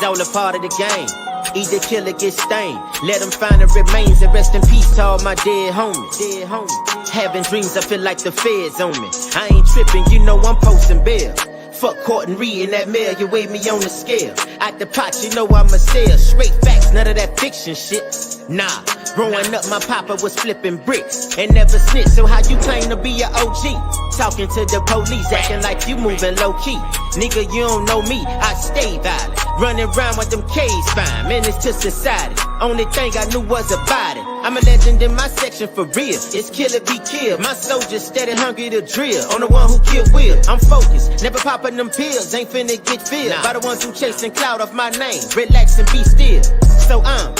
It's all a part of the game. Either kill or get stained. Let them find the remains and rest in peace to all my dead homies. Having dreams, I feel like the feds on me. I ain't tripping, you know I'm posting bail. Fuck court and reading that mail, you weigh me on the scale. Out the pot, you know I'm a sale. Straight facts, none of that fiction shit. Nah, growing up, my papa was flipping bricks and never snitched. So how you claim to be a OG? Talking to the police, acting like you moving low key. Nigga, you don't know me, I stay violent. Running around with them K's fine, menace to society. Only thing I knew was about it. I'm a legend in my section for real. It's kill or be killed. My soldiers steady hungry to drill. On the one who killed Will. I'm focused, never popping them pills. Ain't finna get filled by the ones who chasing clout off my name. Relax and be still. So I'm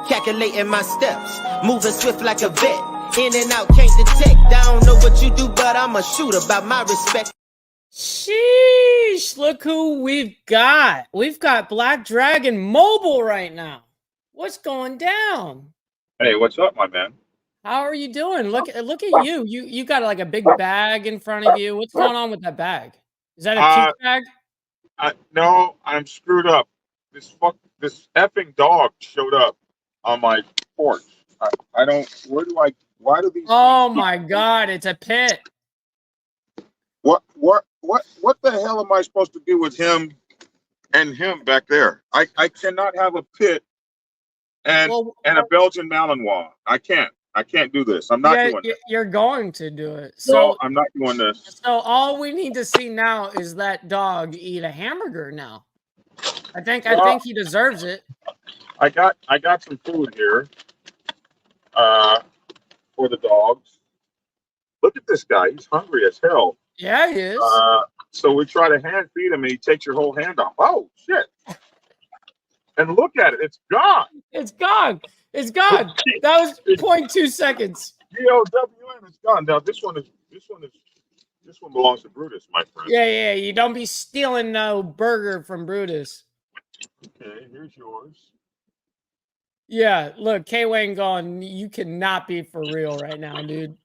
calculating my steps, moving swift like a vet. In and out, can't detect. I don't know what you do, but I'm a shooter by my respect. Sheesh, look who we've got. We've got Black Dragon Mobile right now. What's going down? Hey, what's up, my man? How are you doing? Look at you. You got like a big bag in front of you. What's going on with that bag? Is that a cute bag? No, I'm screwed up. This effing dog showed up on my porch. I don't. Why do these? Oh my God! It's a pit. What the hell am I supposed to do with him and him back there? I cannot have a pit and a Belgian Malinois. I can't do this. I'm not doing it. You're going to do it. So I'm not doing this. So all we need to see now is that dog eat a hamburger now. I think he deserves it. I got some food here for the dogs. Look at this guy. He's hungry as hell. Yeah, he is. So we try to hand feed him, and he takes your whole hand off. Oh, shit. And look at it. It's gone. It's gone. It's gone. That was 0.2 seconds. GOWN is gone. Now this one belongs to Brutus, my friend. Yeah. You don't be stealing no burger from Brutus. Okay, here's yours. Yeah, look, K-Wayne gone. You cannot be for real right now, dude.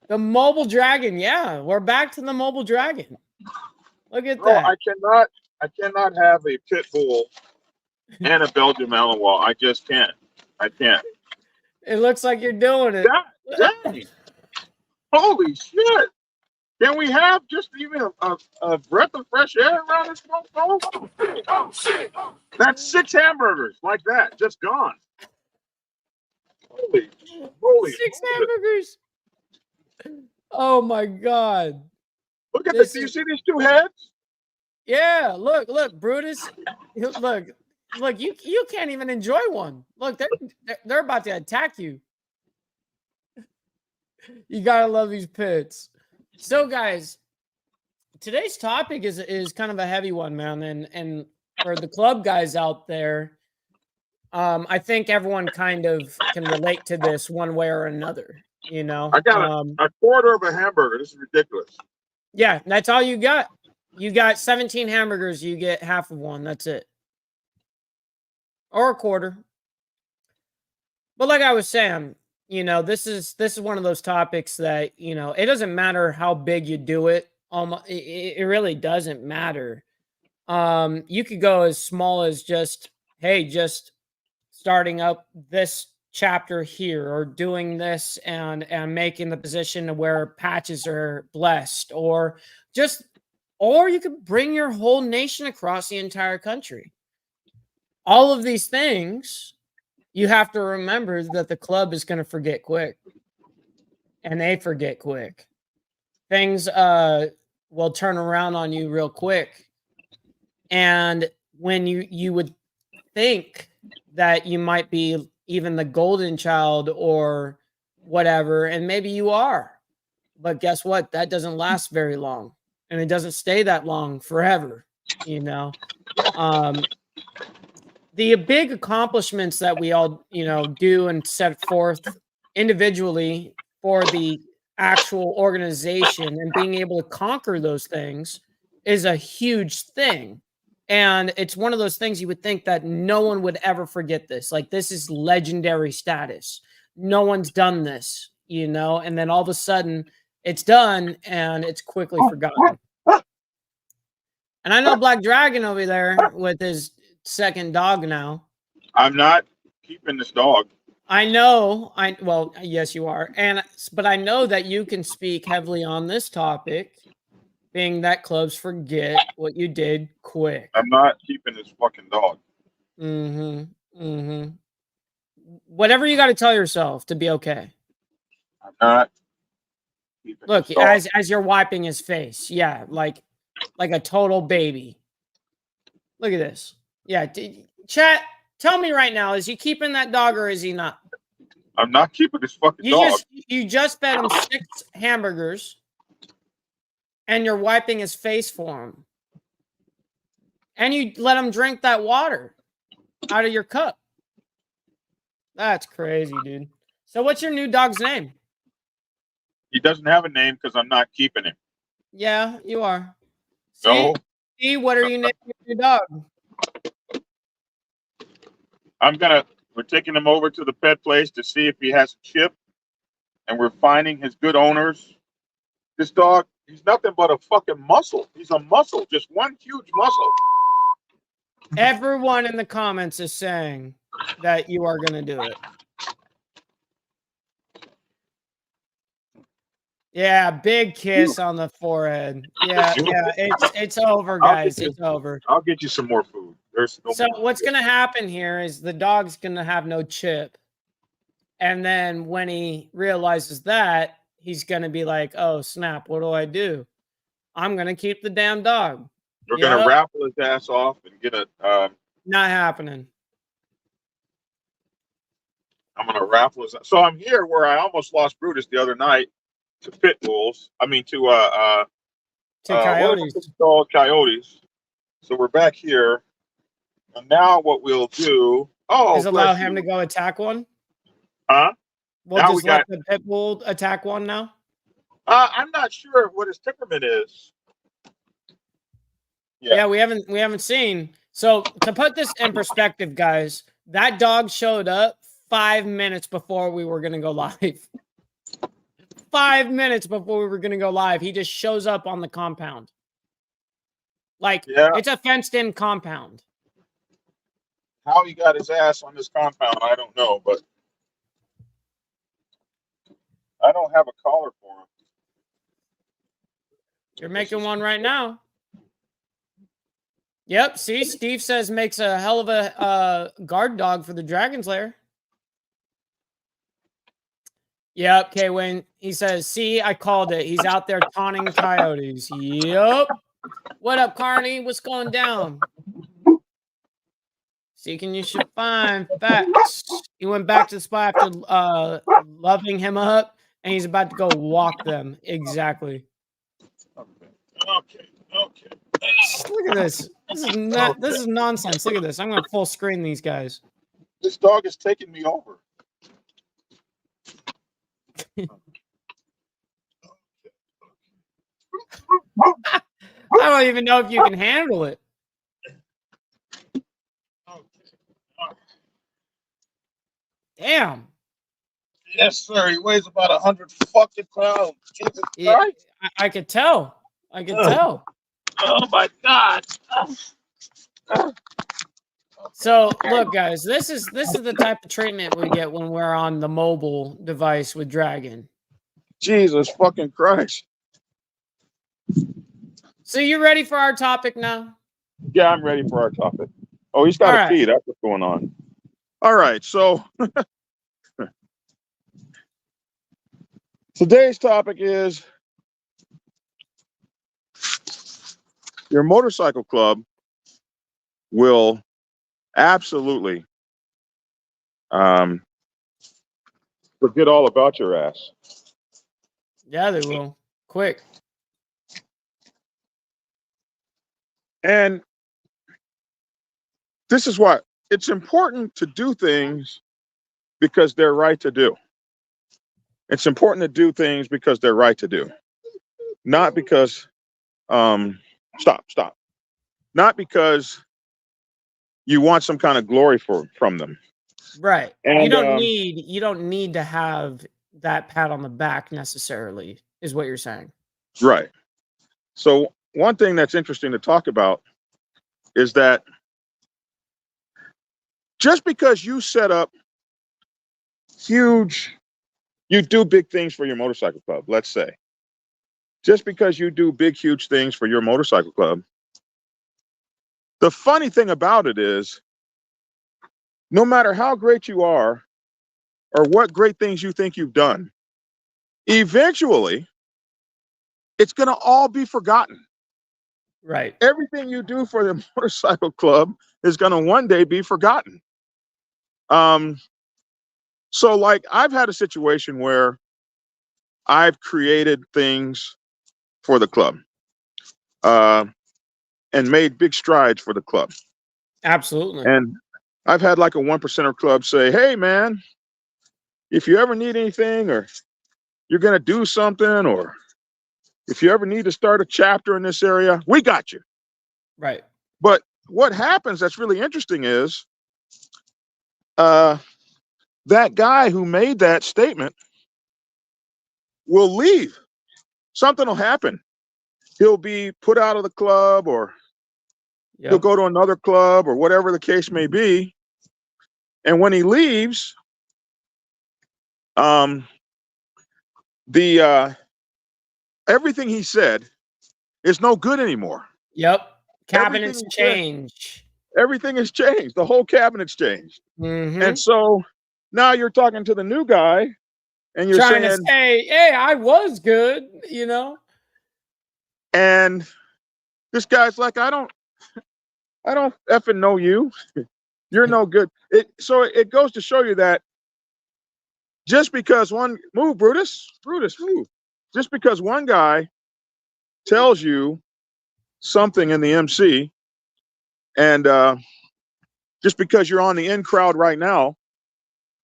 The Mobile Dragon, yeah, we're back to the Mobile Dragon. Look at that. I cannot have a pit bull and a Belgian Malinois. I just can't. I can't. It looks like you're doing it. Dang. Holy shit! Can we have just even a breath of fresh air around this motherfucker? Oh shit! That's 6 hamburgers like that, just gone. Holy! 6 hamburgers. Oh my God! Look at this. Do you see these 2 heads? Yeah. Look, Brutus. Look. You can't even enjoy one. Look, they're about to attack you. You gotta love these pits. So, guys, today's topic is kind of a heavy one, man, and for the club guys out there, I think everyone kind of can relate to this one way or another. You know, I got a quarter of a hamburger. This is ridiculous. Yeah, that's all you got. You got 17 hamburgers. You get half of one. That's it, or a quarter. But like I was saying, you know, this is one of those topics that, you know, it doesn't matter how big you do it. It really doesn't matter. You could go as small as just starting up this chapter here, or doing this and making the position to where patches are blessed, or you could bring your whole nation across the entire country. All of these things, you have to remember that the club is going to forget quick, and they forget quick. Things will turn around on you real quick. And when you would think that you might be even the golden child or whatever, and maybe you are, but guess what? That doesn't last very long, and it doesn't stay that long forever, you know. The big accomplishments that we all, you know, do and set forth individually for the actual organization and being able to conquer those things is a huge thing. And it's one of those things you would think that no one would ever forget this. Like, this is legendary status. No one's done this, you know, and then all of a sudden it's done and it's quickly forgotten. And I know Black Dragon over there with his second dog now. I'm not keeping this dog. I know. Well, yes, you are. But I know that you can speak heavily on this topic, being that clubs forget what you did quick. I'm not keeping this fucking dog. Mm-hmm. Mm-hmm. Whatever you got to tell yourself to be okay. I'm not keeping Look, this dog. as you're wiping his face, yeah, like a total baby. Look at this. Yeah, chat. Tell me right now, is he keeping that dog or is he not? I'm not keeping this fucking dog. You just fed him 6 hamburgers, and you're wiping his face for him, and you let him drink that water out of your cup. That's crazy, dude. So, what's your new dog's name? He doesn't have a name because I'm not keeping him. Yeah, you are. No. See, what are you naming your dog? We're taking him over to the pet place to see if he has a chip, and we're finding his good owners. This dog, he's nothing but a fucking muscle. He's a muscle, just one huge muscle. Everyone in the comments is saying that you are going to do it. Yeah, big kiss on the forehead. Yeah, it's over, guys. It's over. I'll get you some more food. So what's going to happen here is the dog's going to have no chip. And then when he realizes that, he's going to be like, oh, snap, what do I do? I'm going to keep the damn dog. We're going to raffle his ass off and get a... Not happening. I'm going to raffle his... So I'm here where I almost lost Brutus the other night to pit bulls. I mean, to coyotes. What called coyotes. So we're back here. And now what we'll do... is allow him to go attack one? Huh? We'll just let the pit bull attack one now? I'm not sure what his temperament is. Yeah, we haven't seen. So to put this in perspective, guys, that dog showed up 5 minutes before we were gonna go live. 5 minutes before we were gonna go live, he just shows up on the compound. Like it's a fenced-in compound. How he got his ass on this compound, I don't know, but I don't have a collar for him. You're making one right now. Yep. See, Steve says makes a hell of a guard dog for the Dragon's Lair. Yep. K-Wayne, he says, see, I called it. He's out there taunting coyotes. Yep. What up, Carney? What's going down? Seeking you should find facts. He went back to the spot after loving him up, and he's about to go walk them. Exactly. Okay. Look at this. This is not. This is nonsense. Look at this. I'm going to full screen these guys. This dog is taking me over. I don't even know if you can handle it. Damn. Yes, sir. He weighs about 100 fucking pounds. Jesus Christ. I could tell. I could tell. Oh my God. So look, guys, this is the type of treatment we get when we're on the mobile device with Dragon. Jesus fucking Christ. So you ready for our topic now? Yeah, I'm ready for our topic. Oh, he's got a pee. That's what's going on. All right, so today's topic is your motorcycle club will absolutely forget all about your ass. Yeah, they will. Quick. And this is why it's important to do things because they're right to do. It's important to do things because they're right to do. Not because stop. Not because you want some kind of glory from them. Right. And you don't need to have that pat on the back necessarily, is what you're saying. Right. So one thing that's interesting to talk about is that just because you set up you do big things for your motorcycle club, let's say, just because you do big, huge things for your motorcycle club, the funny thing about it is, no matter how great you are or what great things you think you've done, eventually it's going to all be forgotten. Right. Everything you do for the motorcycle club is going to one day be forgotten. So like I've had a situation where I've created things for the club, and made big strides for the club. Absolutely. And I've had like a 1%er club say, hey man, if you ever need anything, or you're going to do something, or if you ever need to start a chapter in this area, we got you. Right. But what happens that's really interesting is that guy who made that statement will leave. Something will happen. He'll be put out of the club, or he'll go to another club, or whatever the case may be. And when he leaves, everything he said is no good anymore. Yep. Cabinets change. Everything has changed. The whole cabinet's changed. Mm-hmm. And so now you're talking to the new guy and you're trying saying, to say, hey, I was good, you know? And this guy's like, I don't effing know you. You're no good. So it goes to show you that just because Brutus, move. Just because one guy tells you something in the MC, and just because you're on the in crowd right now,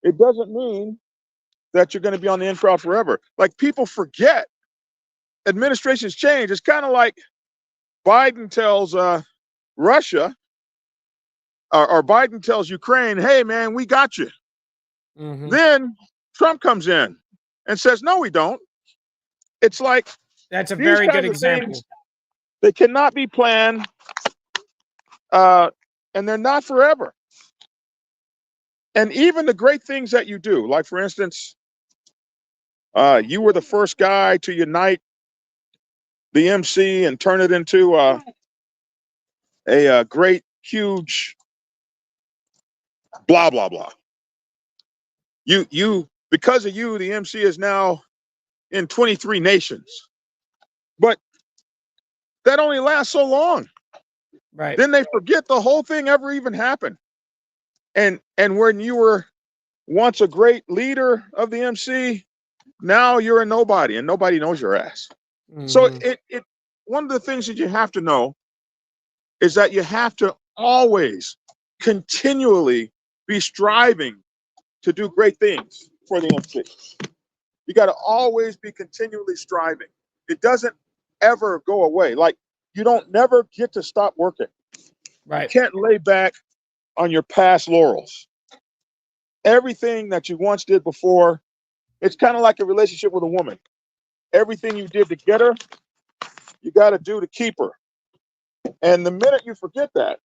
it doesn't mean that you're going to be on the in crowd forever. Like, people forget administrations change. It's kind of like Biden tells Russia, or Biden tells Ukraine, hey man, we got you. Mm-hmm. Then Trump comes in and says, no, we don't. It's like, that's a very good example. They cannot be planned, and they're not forever. And even the great things that you do, like for instance, you were the first guy to unite the MC and turn it into a great, huge blah, blah, blah. Because of you, the MC is now in 23 nations. But that only lasts so long. Right. Then they forget the whole thing ever even happened. And when you were once a great leader of the MC, now you're a nobody and nobody knows your ass. Mm-hmm. So one of the things that you have to know is that you have to always continually be striving to do great things for the MC. You got to always be continually striving. It doesn't ever go away. Like, you don't never get to stop working. Right. You can't lay back on your past laurels. Everything that you once did before, it's kind of like a relationship with a woman. Everything you did to get her, you got to do to keep her. And the minute you forget that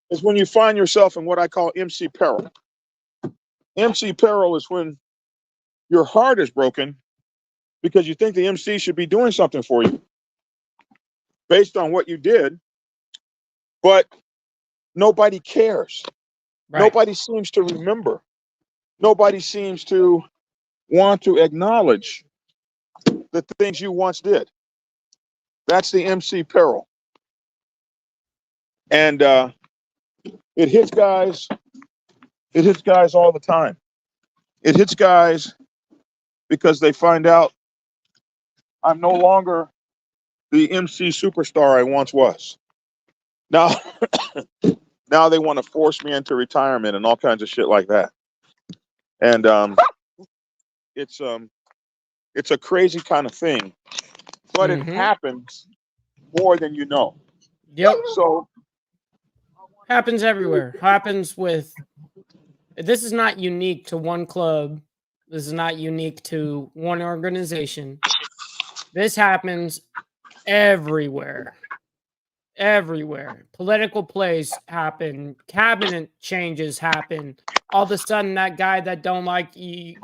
is when you find yourself in what I call MC peril. MC peril is when your heart is broken because you think the MC should be doing something for you based on what you did, but nobody cares. Right. Nobody seems to remember. Nobody seems to want to acknowledge the things you once did. That's the MC peril. And it hits guys. It hits guys all the time. It hits guys because they find out I'm no longer the MC superstar I once was. Now, now they want to force me into retirement and all kinds of shit like that. And it's a crazy kind of thing, but it happens more than you know. Yep. So happens everywhere. Happens with. This is not unique to one club. This is not unique to one organization. This happens everywhere. Everywhere. Political plays happen, cabinet changes happen. All of a sudden, that guy that don't like you,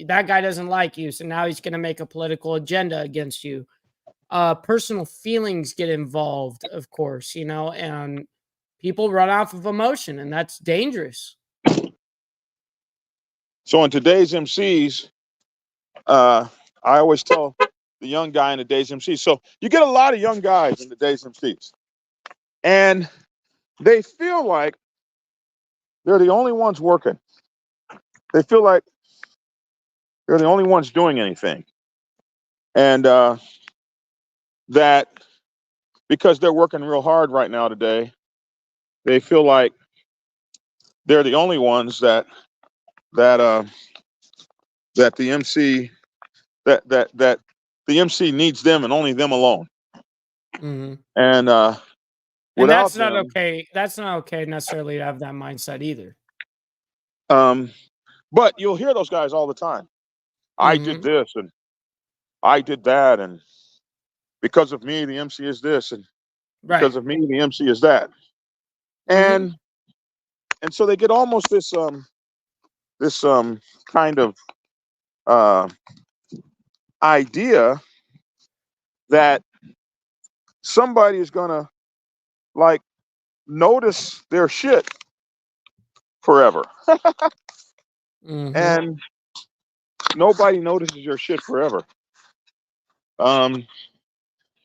that guy doesn't like you, so now he's going to make a political agenda against you. Personal feelings get involved, of course, and people run off of emotion, and that's dangerous. So in today's MCs, I always tell the young guy in the day's MCs. So you get a lot of young guys in the day's MCs, and they feel like they're the only ones working. They feel like they're the only ones doing anything, and that because they're working real hard right now today, they feel like they're the only ones that the MC that the MC needs them and only them alone. Mm-hmm. And that's not them, okay. That's not okay necessarily to have that mindset either. But you'll hear those guys all the time. Mm-hmm. I did this and I did that, and because of me, the MC is this, and because of me, the MC is that. And and so they get almost this kind of idea that somebody is gonna like notice their shit forever. And nobody notices your shit forever.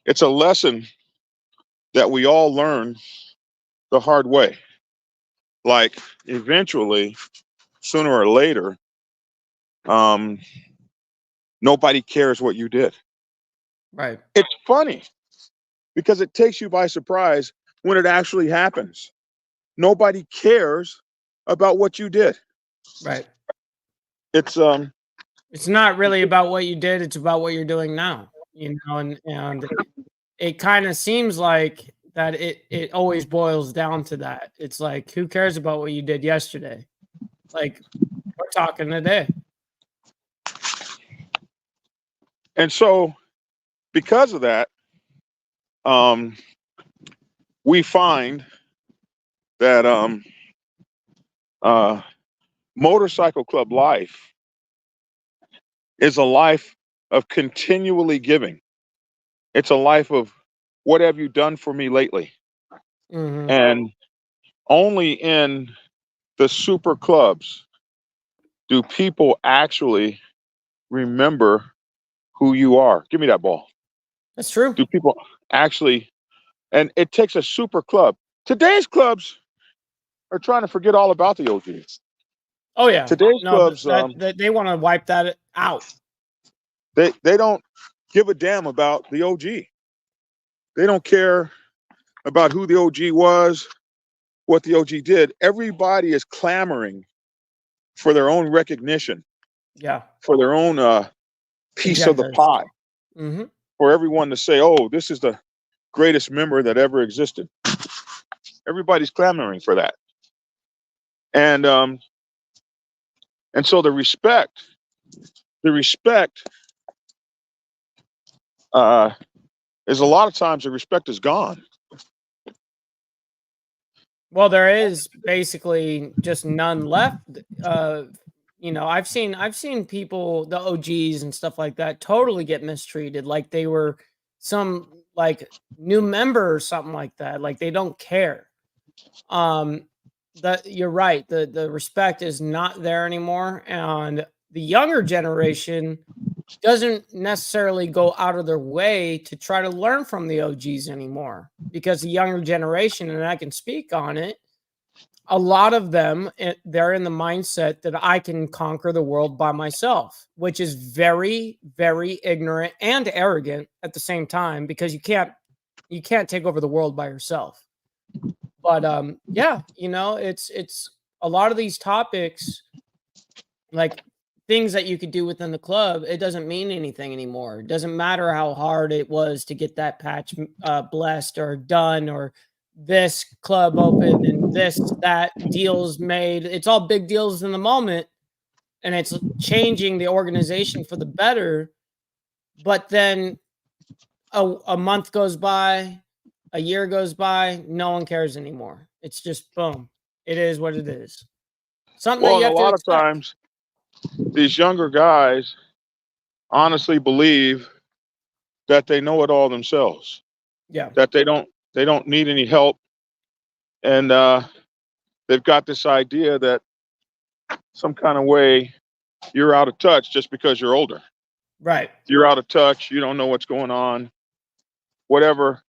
It's a lesson that we all learn the hard way. Like eventually, sooner or later, nobody cares what you did. Right. It's funny because it takes you by surprise when it actually happens. Nobody cares about what you did. Right. It's not really about what you did, it's about what you're doing now, and it kind of seems like that it always boils down to that. It's like, who cares about what you did yesterday? Like, we're talking today. And so because of that, we find that motorcycle club life is a life of continually giving. It's a life of what have you done for me lately? And only in the super clubs do people actually remember who you are. Give me that ball. That's true. Do people actually, and it takes a super club. Today's clubs are trying to forget all about the OGs. Oh yeah. Today's clubs, they want to wipe that out. They don't give a damn about the OG. They don't care about who the OG was, what the OG did. Everybody is clamoring for their own recognition. Yeah. For their own piece of the pie. For everyone to say, oh, this is the greatest member that ever existed. Everybody's clamoring for that. And so the respect is a lot of times the respect is gone. Well, there is basically just none left. I've seen people, the OGs and stuff like that, totally get mistreated, like they were some like new member or something like that. Like they don't care. That you're right. The respect is not there anymore, and the younger generation doesn't necessarily go out of their way to try to learn from the OGs anymore, because the younger generation, and I can speak on it, a lot of them, they're in the mindset that I can conquer the world by myself, which is very, very ignorant and arrogant at the same time, because you can't take over the world by yourself. But yeah, it's a lot of these topics, like things that you could do within the club, it doesn't mean anything anymore. It doesn't matter how hard it was to get that patch blessed or done, or this club open and that deals made. It's all big deals in the moment, and it's changing the organization for the better. But then a month goes by, a year goes by, no one cares anymore. It's just boom. It is what it is. Something that Well, you and a have to lot of expect. times, these younger guys honestly believe that they know it all themselves, Yeah. that they don't need any help, and they've got this idea that some kind of way you're out of touch just because you're older. Right. You're out of touch. You don't know what's going on. Whatever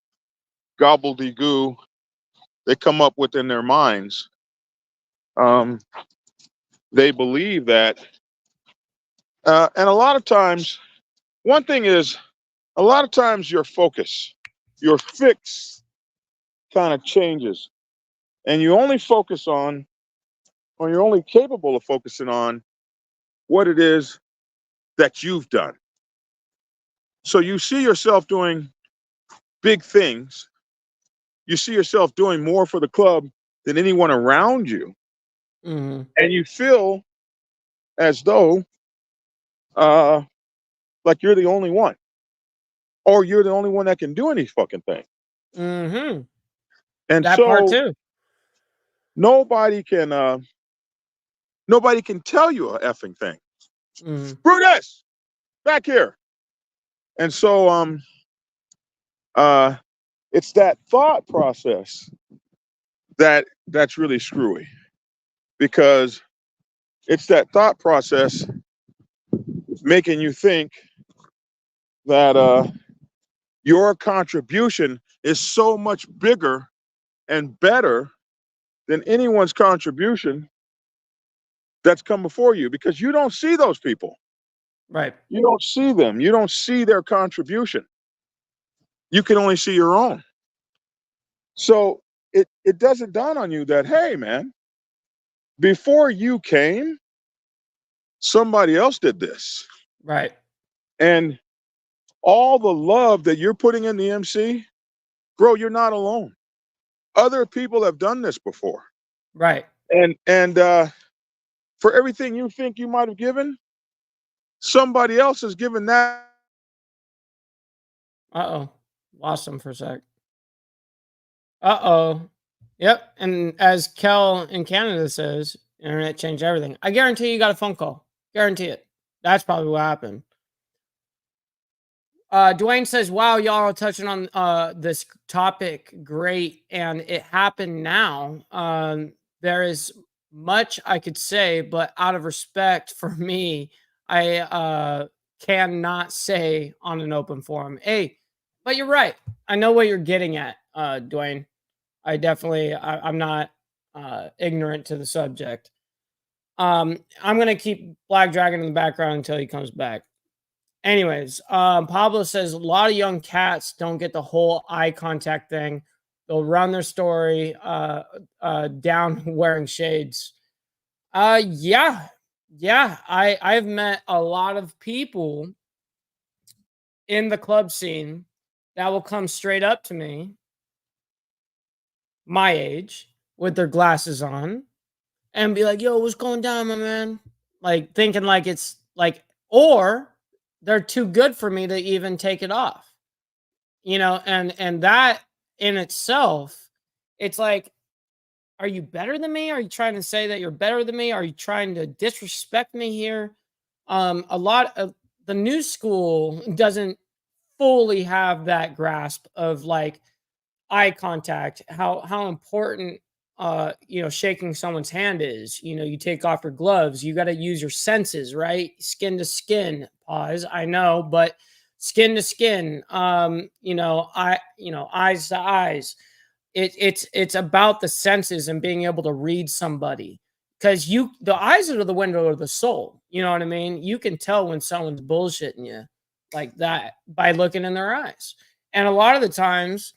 gobbledygoo they come up with in their minds, um, they believe that. And a lot of times, one thing is, a lot of times your focus, your fix kind of changes, and you only focus on, or you're only capable of focusing on what it is that you've done. So you see yourself doing big things. You see yourself doing more for the club than anyone around you. Mm-hmm. And you feel as though uh, like you're the only one, or you're the only one that can do any fucking thing. Mm-hmm. And That part so too. nobody can nobody can tell you a effing thing. Mm-hmm. Screw this, back here. And so uh it's that thought process that's really screwy, because it's that thought process making you think that your contribution is so much bigger and better than anyone's contribution that's come before you, because you don't see those people. Right. You don't see them. You don't see their contribution. You can only see your own. So it doesn't dawn on you that, hey, man, before you came, somebody else did this. Right. And all the love that you're putting in the MC, bro, you're not alone. Other people have done this before. Right. And for everything you think you might have given, somebody else has given that. Uh-oh. Lost him for a sec. Uh-oh. Yep. And as Kel in Canada says, internet changed everything. I guarantee you got a phone call. Guarantee it. That's probably what happened. Dwayne says, wow, y'all are touching on this topic. Great. And it happened now. There is much I could say, but out of respect for me, I cannot say on an open forum. Hey, but you're right. I know what you're getting at, Dwayne. I'm not ignorant to the subject. I'm gonna keep Black Dragon in the background until he comes back. Anyways, Pablo says a lot of young cats don't get the whole eye contact thing. They'll run their story down wearing shades. Yeah, yeah. I've met a lot of people in the club scene that will come straight up to me, my age, with their glasses on, and be like, "Yo, what's going down, my man?" Like thinking like it's like, or they're too good for me to even take it off. And that in itself, it's like, are you better than me? Are you trying to say that you're better than me? Are you trying to disrespect me here? A lot of the new school doesn't fully have that grasp of like eye contact, how important shaking someone's hand is. You take off your gloves, you got to use your senses, right? Skin to skin, pause, I know, but skin to skin, eyes to eyes. It's about the senses and being able to read somebody, because the eyes are the window of the soul. You know what I mean? You can tell when someone's bullshitting you like that by looking in their eyes. And a lot of the times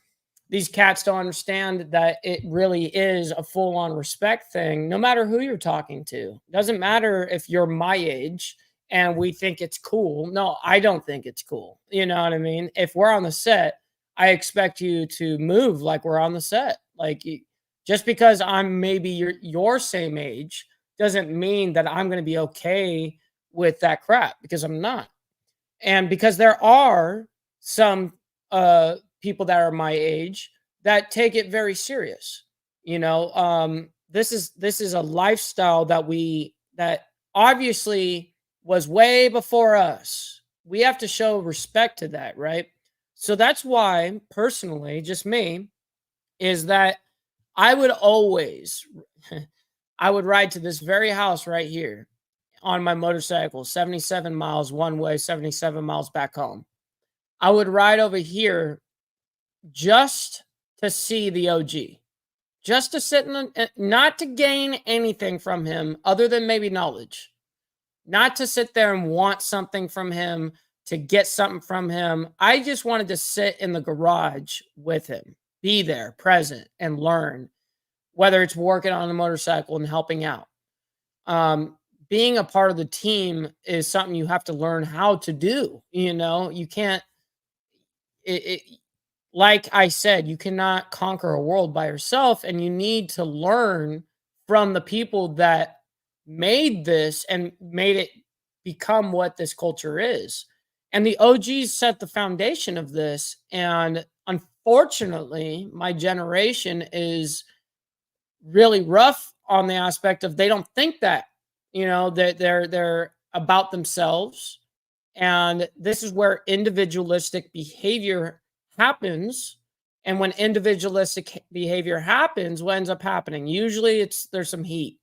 these cats don't understand that it really is a full-on respect thing, no matter who you're talking to. Doesn't matter if you're my age and we think it's cool. No, I don't think it's cool. You know what I mean? If we're on the set, I expect you to move like we're on the set. Like, just because I'm maybe your same age doesn't mean that I'm going to be okay with that crap, because I'm not. And because there are some people that are my age that take it very serious. You know, this is a lifestyle that obviously was way before us. We have to show respect to that, right? So that's why, personally, just me, is that I would always, I would ride to this very house right here on my motorcycle, 77 miles one way, 77 miles back home. I would ride over here just to see the OG, just to sit in not to gain anything from him other than maybe knowledge, not to sit there and want something from him, to get something from him. I just wanted to sit in the garage with him, be there, present, and learn, whether it's working on a motorcycle and helping out. Being a part of the team is something you have to learn how to do. You know, you can't, like I said, you cannot conquer a world by yourself, and you need to learn from the people that made this and made it become what this culture is. And the OGs set the foundation of this. And unfortunately, my generation is really rough on the aspect of they don't think that, you know, that they're about themselves. And this is where individualistic behavior happens. And when individualistic behavior happens, what ends up happening? Usually there's some heat,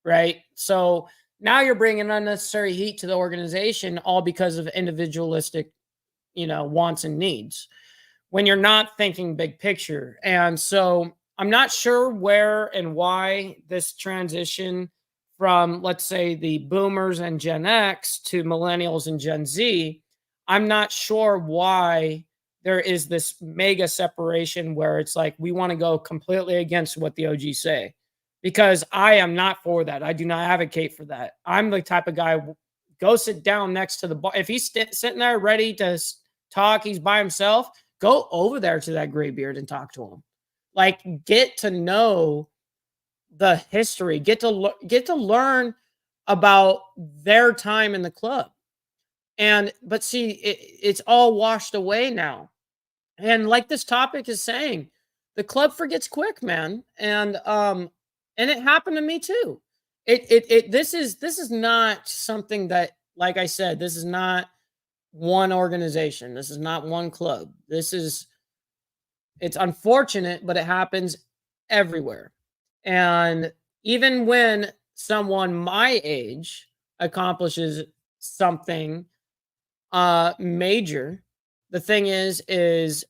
right? So now you're bringing unnecessary heat to the organization, all because of individualistic, you know, wants and needs, when you're not thinking big picture. And so I'm not sure where and why this transition from, let's say, the boomers and Gen X to millennials and Gen Z, I'm not sure why there is this mega separation where it's like we want to go completely against what the OGs say, because I am not for that. I do not advocate for that. I'm the type of guy, go sit down next to the bar. If he's sitting there ready to talk, he's by himself, go over there to that gray beard and talk to him. Like, get to know the history, get to learn about their time in the club. But see, it's all washed away now. And like this topic is saying, the club forgets quick, man. And it happened to me too. This is not something that, like I said, this is not one organization. This is not one club. It's unfortunate, but it happens everywhere. And even when someone my age accomplishes something major, the thing is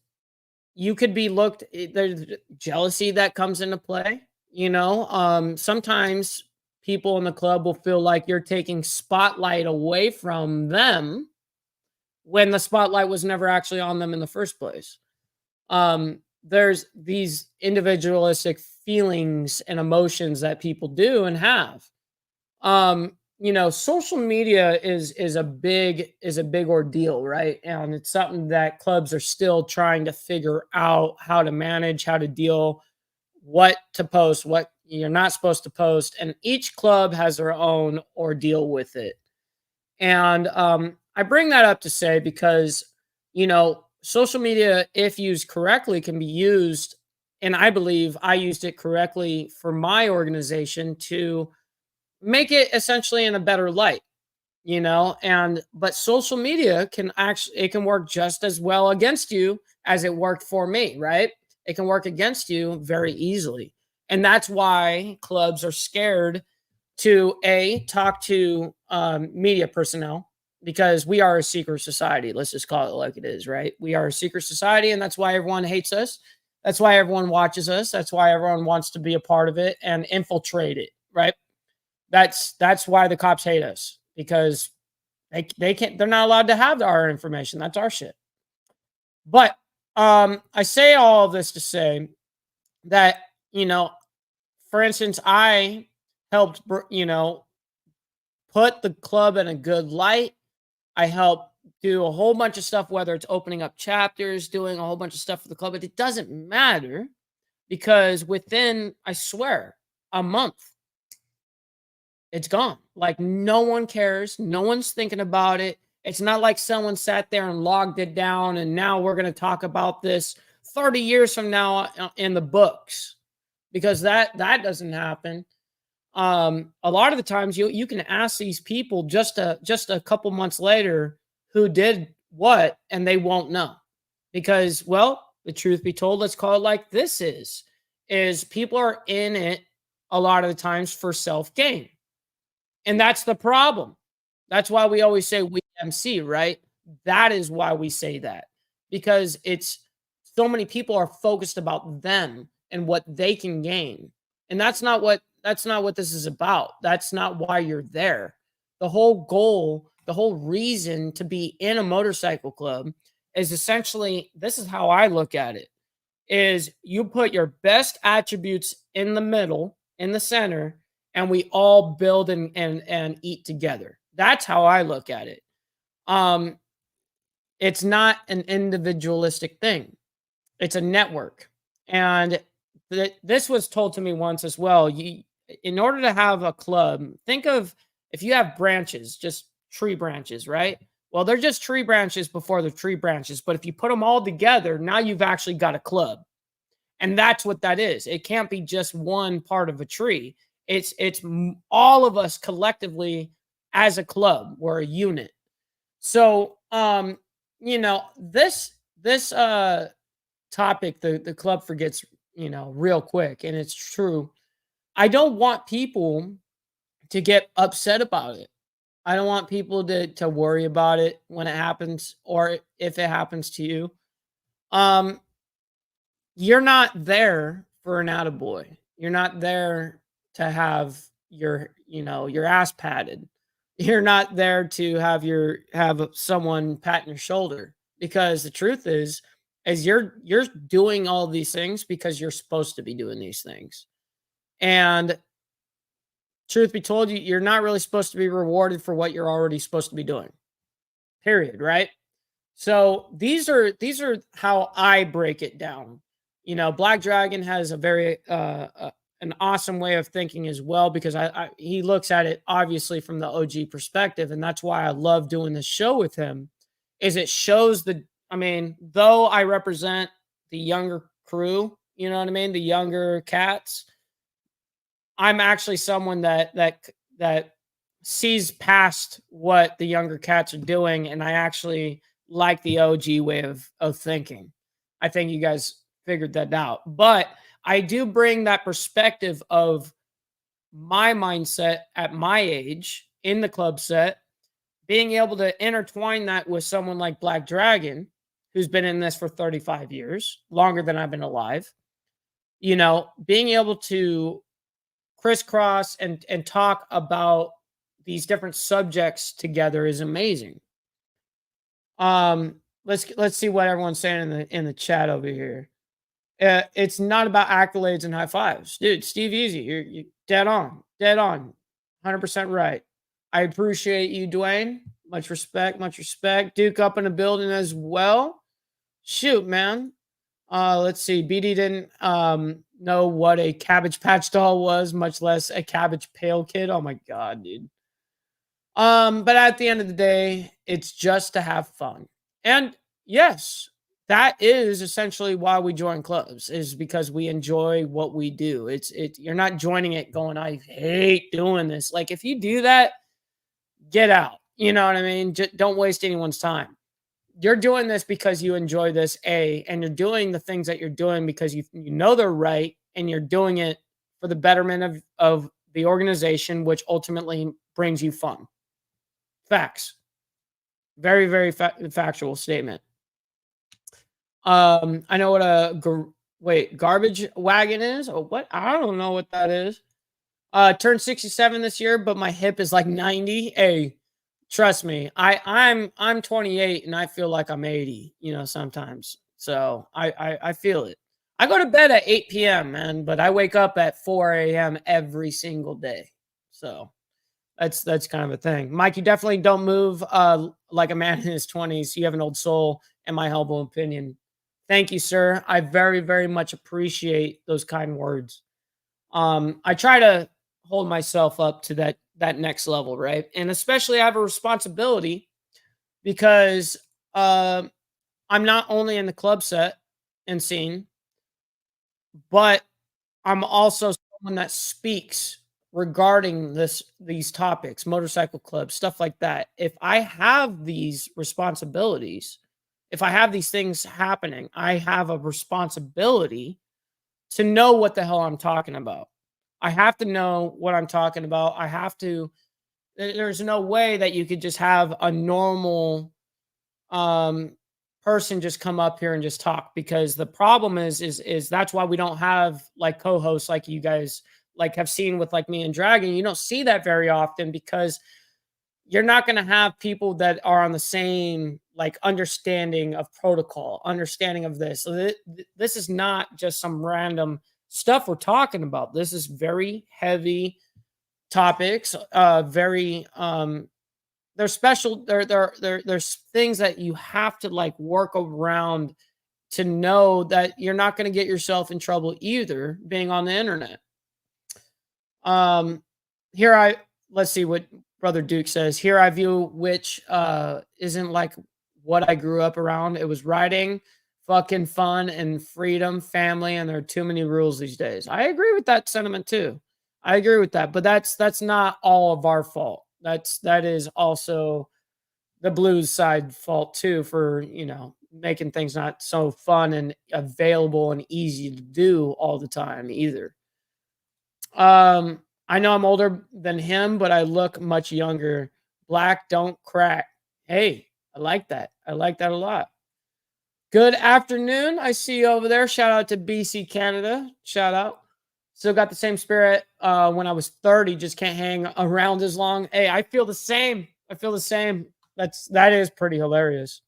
you could be looked, there's jealousy that comes into play. You know, sometimes people in the club will feel like you're taking spotlight away from them when the spotlight was never actually on them in the first place. There's these individualistic feelings and emotions that people do and have. You know, social media is a big ordeal, right? And it's something that clubs are still trying to figure out how to manage, how to deal, what to post, what you're not supposed to post, and each club has their own ordeal with it. And I bring that up to say because, you know, social media, if used correctly, can be used, and I believe I used it correctly for my organization to make it essentially in a better light, you know. But social media can actually, it can work just as well against you as it worked for me, right? It can work against you very easily. And that's why clubs are scared to talk to media personnel, because we are a secret society. Let's just call it like it is, right? We are a secret society, and that's why everyone hates us. That's why everyone watches us. That's why everyone wants to be a part of it and infiltrate it, right? That's why the cops hate us, because they're not allowed to have our information. That's our shit. But I say all of this to say that, you know, for instance, I helped, you know, put the club in a good light. I helped do a whole bunch of stuff, whether it's opening up chapters, doing a whole bunch of stuff for the club, but it doesn't matter, because within, I swear, a month, it's gone. Like, no one cares. No one's thinking about it. It's not like someone sat there and logged it down and now we're going to talk about this 30 years from now in the books, because that doesn't happen. A lot of the times you can ask these people just a couple months later who did what, and they won't know, because, well, the truth be told, let's call it like this is people are in it a lot of the times for self gain, and that's the problem. That's why we always say we MC, right? That is why we say that, because it's so many people are focused about them and what they can gain. And that's not what this is about. That's not why you're there. The whole goal, the whole reason to be in a motorcycle club is essentially, this is how I look at it, is you put your best attributes in the middle, in the center, and we all build and eat together. That's how I look at it. Um, it's not an individualistic thing. It's a network. And this was told to me once as well. In order to have a club, think of, if you have branches, just tree branches, right? Well, they're just tree branches before they're tree branches. But if you put them all together, now you've actually got a club. And that's what that is. It can't be just one part of a tree. It's all of us collectively as a club. We're a unit. So, this topic, the club forgets, real quick, and it's true. I don't want people to get upset about it. I don't want people to worry about it when it happens, or if it happens to you. You're not there for an attaboy. You're not there to have your ass patted. You're not there to have someone patting your shoulder, because the truth is you're doing all these things because you're supposed to be doing these things. And truth be told, you're not really supposed to be rewarded for what you're already supposed to be doing. Period, right? So these are how I break it down. Black Dragon has a very an awesome way of thinking as well, because he looks at it obviously from the OG perspective, and that's why I love doing this show with him. Is it shows though I represent the younger crew, you know what I mean, the younger cats, I'm actually someone that sees past what the younger cats are doing, and I actually like the OG way of thinking. I think you guys figured that out. But I do bring that perspective of my mindset at my age in the club set, being able to intertwine that with someone like Black Dragon, who's been in this for 35 years, longer than I've been alive. Being able to crisscross and talk about these different subjects together is amazing. Let's see what everyone's saying in the chat over here. It's not about accolades and high fives, dude. Steve Easy, you're dead on, 100% right. I appreciate you, Dwayne. Much respect. Duke up in the building as well. Shoot, man. Let's see. BD didn't know what a Cabbage Patch doll was, much less a Cabbage Pail Kid. Oh my god, dude. But at the end of the day, it's just to have fun. And yes, that is essentially why we join clubs, is because we enjoy what we do. You're not joining it going, I hate doing this. Like, if you do that, get out. You know what I mean? Just don't waste anyone's time. You're doing this because you enjoy this, and you're doing the things that you're doing because you know they're right, and you're doing it for the betterment of the organization, which ultimately brings you fun. Facts. Very, very factual statement. I know what garbage wagon is. Oh, what? I don't know what that is. Turned 67 this year, but my hip is like 90. Hey, trust me, I'm 28 and I feel like I'm 80, sometimes. So I feel it. I go to bed at 8 p.m., man, but I wake up at 4 a.m. every single day. So that's kind of a thing. Mike, you definitely don't move like a man in his 20s. You have an old soul, in my humble opinion. Thank you, sir. I very, very much appreciate those kind words. I try to hold myself up to that next level, right? And especially I have a responsibility because I'm not only in the club set and scene, but I'm also someone that speaks regarding these topics, motorcycle clubs, stuff like that. If I have these responsibilities, if I have these things happening, I have a responsibility to know what the hell I'm talking about. I have to know what I'm talking about. I have to there's no way that you could just have a normal um person just come up here and just talk, because the problem is that's why we don't have like co-hosts like you guys like have seen with like me and Dragon. You don't see that very often because you're not going to have people that are on the same like understanding of protocol, understanding of this. So this is not just some random stuff we're talking about. This is very heavy topics, very there's special there's things that you have to like work around to know that you're not going to get yourself in trouble either being on the internet. Here I let's see what Brother Duke says. Here I view which isn't like what I grew up around. It was riding, fucking fun and freedom, family, and there are too many rules these days. I agree with that sentiment too. I agree with that, but that's not all of our fault. That is also the blues side fault too, for making things not so fun and available and easy to do all the time either. I know I'm older than him, but I look much younger. Black don't crack. Hey, I like that. I like that a lot. Good afternoon. I see you over there. Shout out to BC Canada. Shout out. Still got the same spirit when I was 30. Just can't hang around as long. Hey, I feel the same. I feel the same. That is pretty hilarious.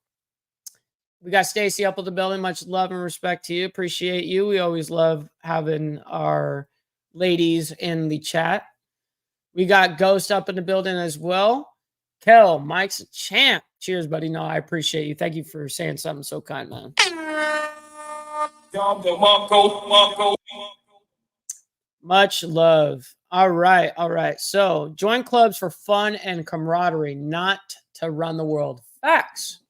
We got Stacy up with the building. Much love and respect to you. Appreciate you. We always love having our ladies in the chat. We got Ghost up in the building as well. Kel, Mike's a champ. Cheers, buddy. No, I appreciate you. Thank you for saying something so kind, man. Much love. All right. All right. So join clubs for fun and camaraderie, not to run the world. Facts.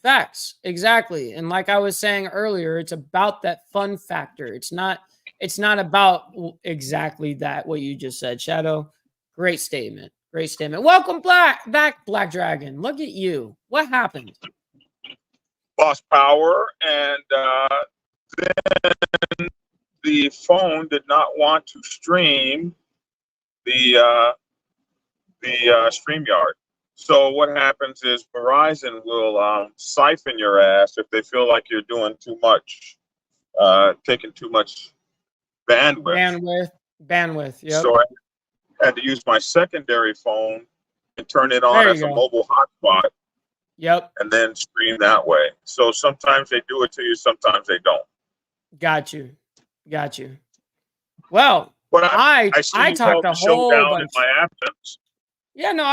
Facts. Exactly. And like I was saying earlier, it's about that fun factor. It's not about exactly that, what you just said, Shadow. Great statement. Great statement. Welcome back, Black Dragon. Look at you. What happened? Lost power, and then the phone did not want to stream the StreamYard. So what happens is Verizon will siphon your ass if they feel like you're doing too much, taking too much bandwidth. Bandwidth. Yep. So I had to use my secondary phone and turn it on as a mobile hotspot. Yep. And then stream that way. So sometimes they do it to you, sometimes they don't. Got you. Well, but I talked a whole bunch in my absence. Yeah, no,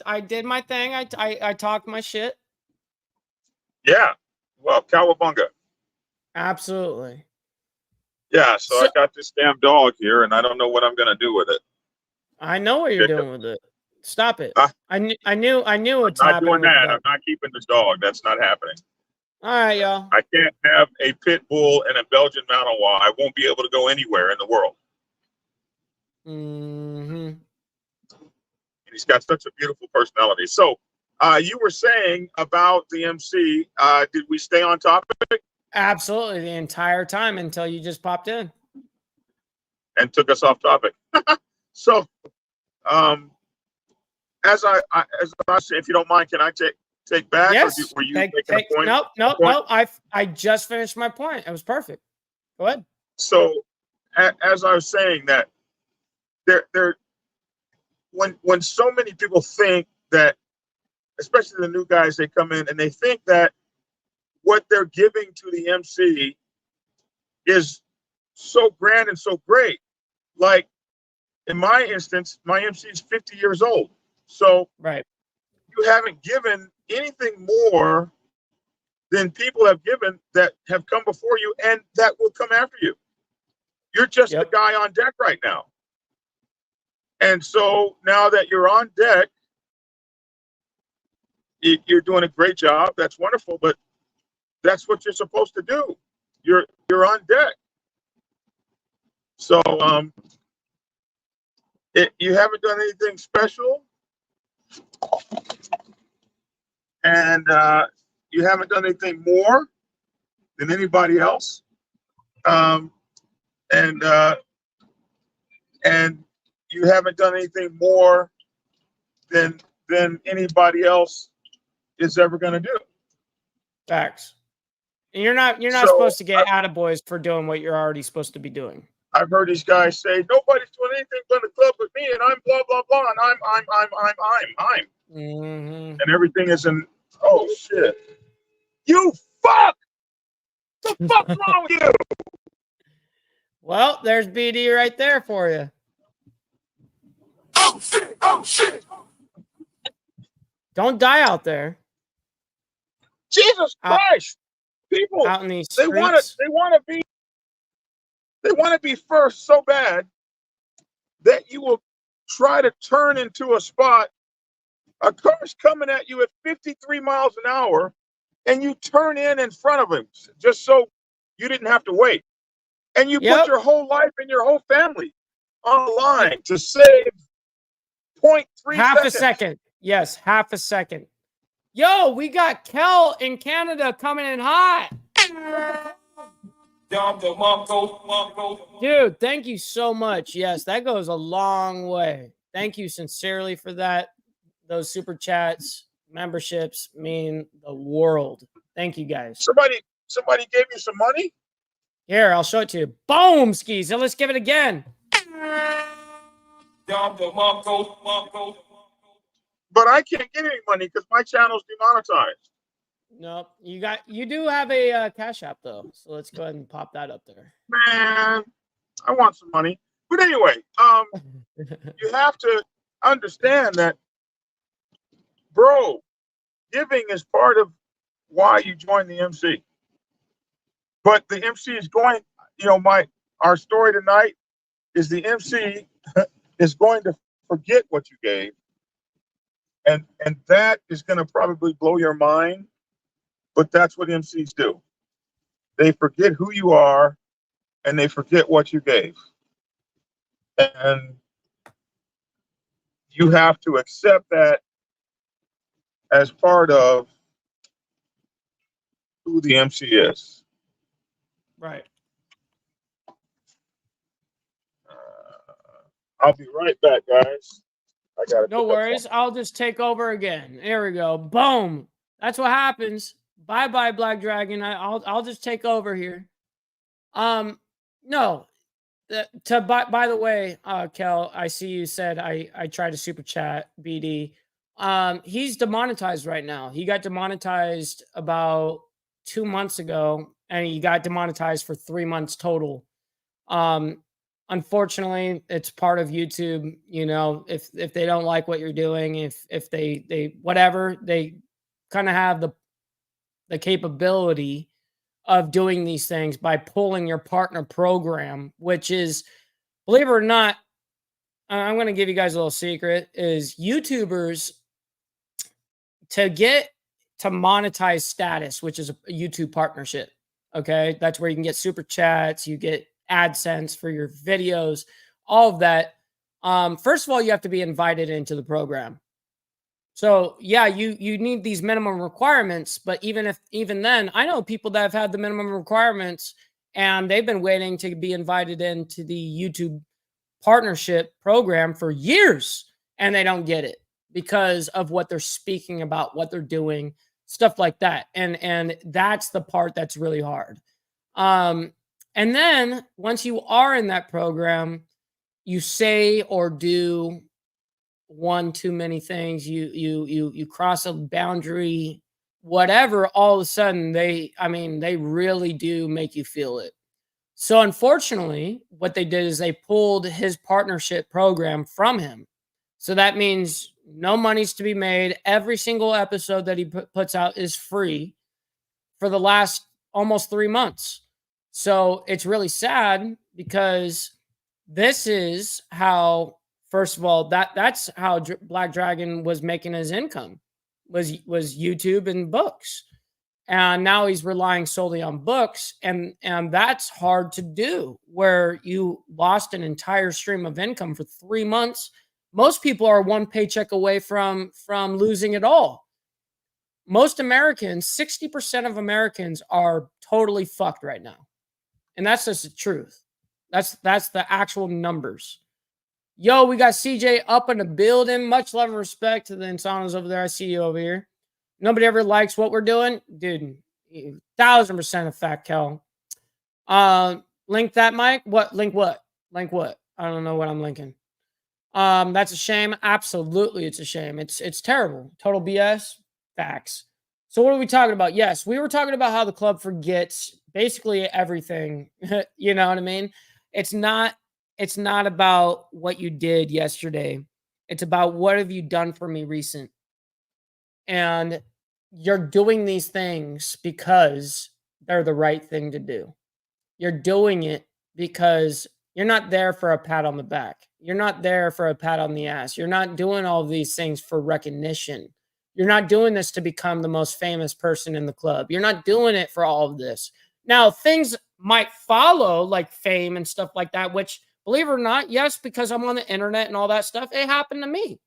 I did my thing. I talked my shit. Yeah. Well, cowabunga. Absolutely. Yeah, so I got this damn dog here, and I don't know what I'm gonna do with it. I know what you're doing with it. Stop it. I knew what's I'm not happening. doing that. I'm not keeping this dog. That's not happening. All right, y'all. I can't have a pit bull and a Belgian Malinois. I won't be able to go anywhere in the world. Mm-hmm. And he's got such a beautiful personality. So, you were saying about the MC. Did we stay on topic? Absolutely, the entire time until you just popped in and took us off topic. So, as I say, if you don't mind, can I take back? Yes. Or were you making a point? Nope. I just finished my point. It was perfect. Go ahead. So, as I was saying that when so many people think that, especially the new guys, they come in and they think that what they're giving to the MC is so grand and so great. Like in my instance, my MC is 50 years old. So right, you haven't given anything more than people have given that have come before you and that will come after you. You're just the guy on deck right now. And so now that you're on deck, you're doing a great job. That's wonderful, but that's what you're supposed to do. You're on deck. So you haven't done anything special, and you haven't done anything more than anybody else, and you haven't done anything more than anybody else is ever going to do. Facts. And you're not supposed to get attaboys for doing what you're already supposed to be doing. I've heard these guys say nobody's doing anything but the club with me, and I'm blah blah blah, and I'm, Mm-hmm. and everything is in. Oh shit! You fuck! What the fuck's wrong with you? Well, there's BD right there for you. Oh shit! Oh shit! Don't die out there. Jesus Christ! People out in these they want to be first so bad that you will try to turn into a spot. A car's coming at you at 53 miles an hour, and you turn in front of him just so you didn't have to wait. And you put your whole life and your whole family on the line to save 0.3 half seconds. a second. Yes, half a second. Yo, we got Kel in Canada coming in hot. Dude, thank you so much. Yes, that goes a long way. Thank you sincerely for that. Those super chats, memberships mean the world. Thank you guys. Somebody gave you some money? Here, I'll show it to you. Boom, skis. And let's give it again. But I can't get any money because my channel's demonetized. Nope. You do have a Cash App though. So let's go ahead and pop that up there. Man, I want some money. But anyway, you have to understand that, bro, giving is part of why you join the MC. But the MC is going, our story tonight is the MC is going to forget what you gave. And that is going to probably blow your mind, but that's what MCs do. They forget who you are and they forget what you gave. And you have to accept that as part of who the MC is. Right. I'll be right back, guys. No worries. I'll just take over again. There we go. Boom. That's what happens. Bye-bye, Black Dragon. I'll just take over here. No. By the way, Kel, I see you said I tried to super chat BD. He's demonetized right now. He got demonetized about 2 months ago, and he got demonetized for 3 months total. Unfortunately, it's part of YouTube. If they don't like what you're doing, if they whatever, they kind of have the capability of doing these things by pulling your partner program, which is, believe it or not, I'm going to give you guys a little secret, is YouTubers, to get to monetize status, which is a YouTube partnership. Okay. That's where you can get super chats, you get AdSense for your videos, all of that. First of all, you have to be invited into the program. So yeah, you need these minimum requirements, but even then, I know people that have had the minimum requirements and they've been waiting to be invited into the YouTube partnership program for years and they don't get it because of what they're speaking about, what they're doing, stuff like that. And that's the part that's really hard. And then once you are in that program, you say or do one too many things, you cross a boundary, whatever, all of a sudden they really do make you feel it. So unfortunately, what they did is they pulled his partnership program from him. So that means no money's to be made. Every single episode that he puts out is free for the last almost 3 months. So it's really sad because this is how, first of all, that's how Black Dragon was making his income. was YouTube and books. And now he's relying solely on books, and that's hard to do, where you lost an entire stream of income for 3 months. Most people are one paycheck away from losing it all. Most Americans, 60% of Americans are totally fucked right now. And that's just the truth. That's the actual numbers. Yo, we got CJ up in the building. Much love and respect to the Insanos over there. I see you over here. Nobody ever likes what we're doing. Dude, 1000% a fact, Kel. Link that, Mike. What? Link what? Link what? I don't know what I'm linking. That's a shame. Absolutely, it's a shame. It's terrible. Total BS. Facts. So what are we talking about? Yes, we were talking about how the club forgets basically everything. You know what I mean? It's not about what you did yesterday. It's about what have you done for me recent. And you're doing these things because they're the right thing to do. You're doing it because you're not there for a pat on the back. You're not there for a pat on the ass. You're not doing all of these things for recognition. You're not doing this to become the most famous person in the club. You're not doing it for all of this. Now, things might follow, like fame and stuff like that, which, believe it or not, yes, because I'm on the internet and all that stuff, it happened to me.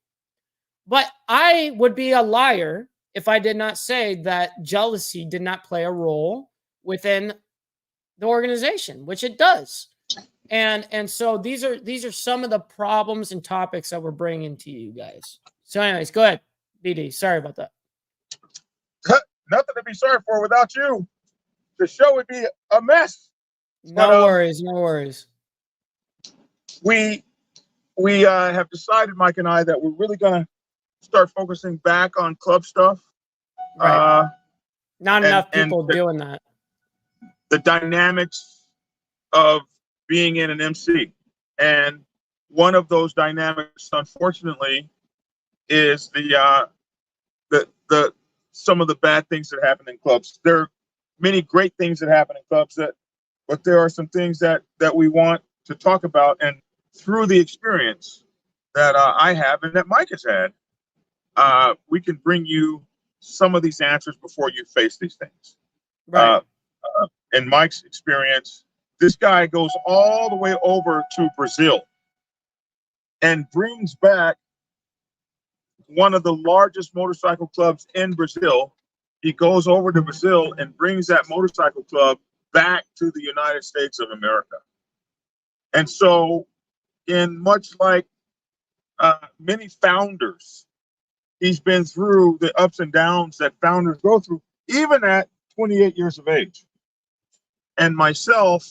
But I would be a liar if I did not say that jealousy did not play a role within the organization, which it does. And so these are some of the problems and topics that we're bringing to you guys. So anyways, go ahead, BD. Sorry about that. Nothing to be sorry for without you. The show would be a mess. No worries, no worries. We have decided, Mike and I, that we're really going to start focusing back on club stuff. Right. Not enough people doing that. The dynamics of being in an MC. And one of those dynamics, unfortunately, is the some of the bad things that happen in clubs. There are many great things that happen in clubs, but there are some things that we want to talk about. And through the experience that I have and that Mike has had, we can bring you some of these answers before you face these things. Right. In Mike's experience, this guy goes all the way over to Brazil and brings back one of the largest motorcycle clubs in Brazil. He goes over to Brazil and brings that motorcycle club back to the United States of America. And so, in much like many founders, he's been through the ups and downs that founders go through, even at 28 years of age. And myself,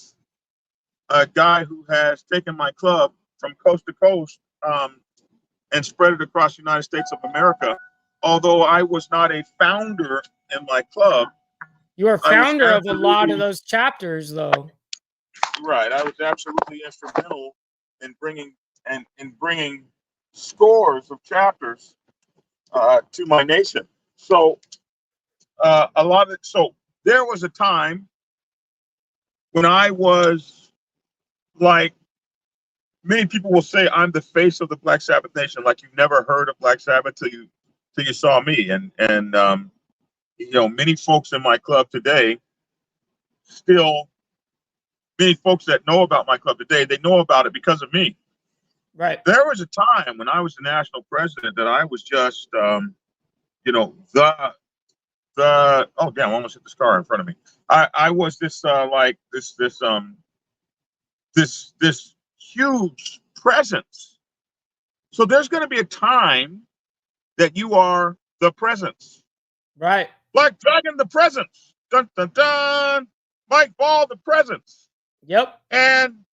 a guy who has taken my club from coast to coast and spread it across the United States of America, although I was not a founder in my club. You were a founder of a lot of those chapters, though. Right. I was absolutely instrumental in bringing scores of chapters to my nation. So so there was a time when I was, like, many people will say I'm the face of the Black Sabbath Nation, like you've never heard of Black Sabbath till you saw me. And many folks in my club today, many folks that know about my club today, they know about it because of me. Right. There was a time when I was the national president that I was just, oh damn, I almost hit this car in front of me. I was this this huge presence. So there's going to be a time that you are the presence. Right. Black Dragon, the presence. Dun dun dun. Mike Ball, the presence. Yep. And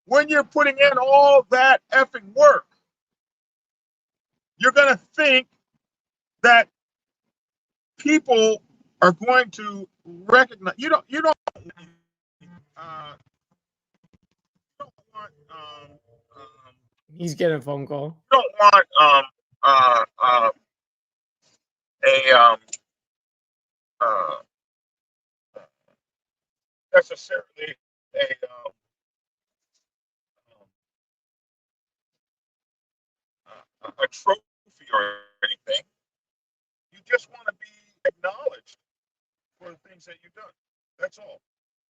when you're putting in all that effing work, you're going to think that people are going to recognize. You don't want. He's getting a phone call. You don't want necessarily a trophy or anything. You just want to be acknowledged for the things that you've done. That's all.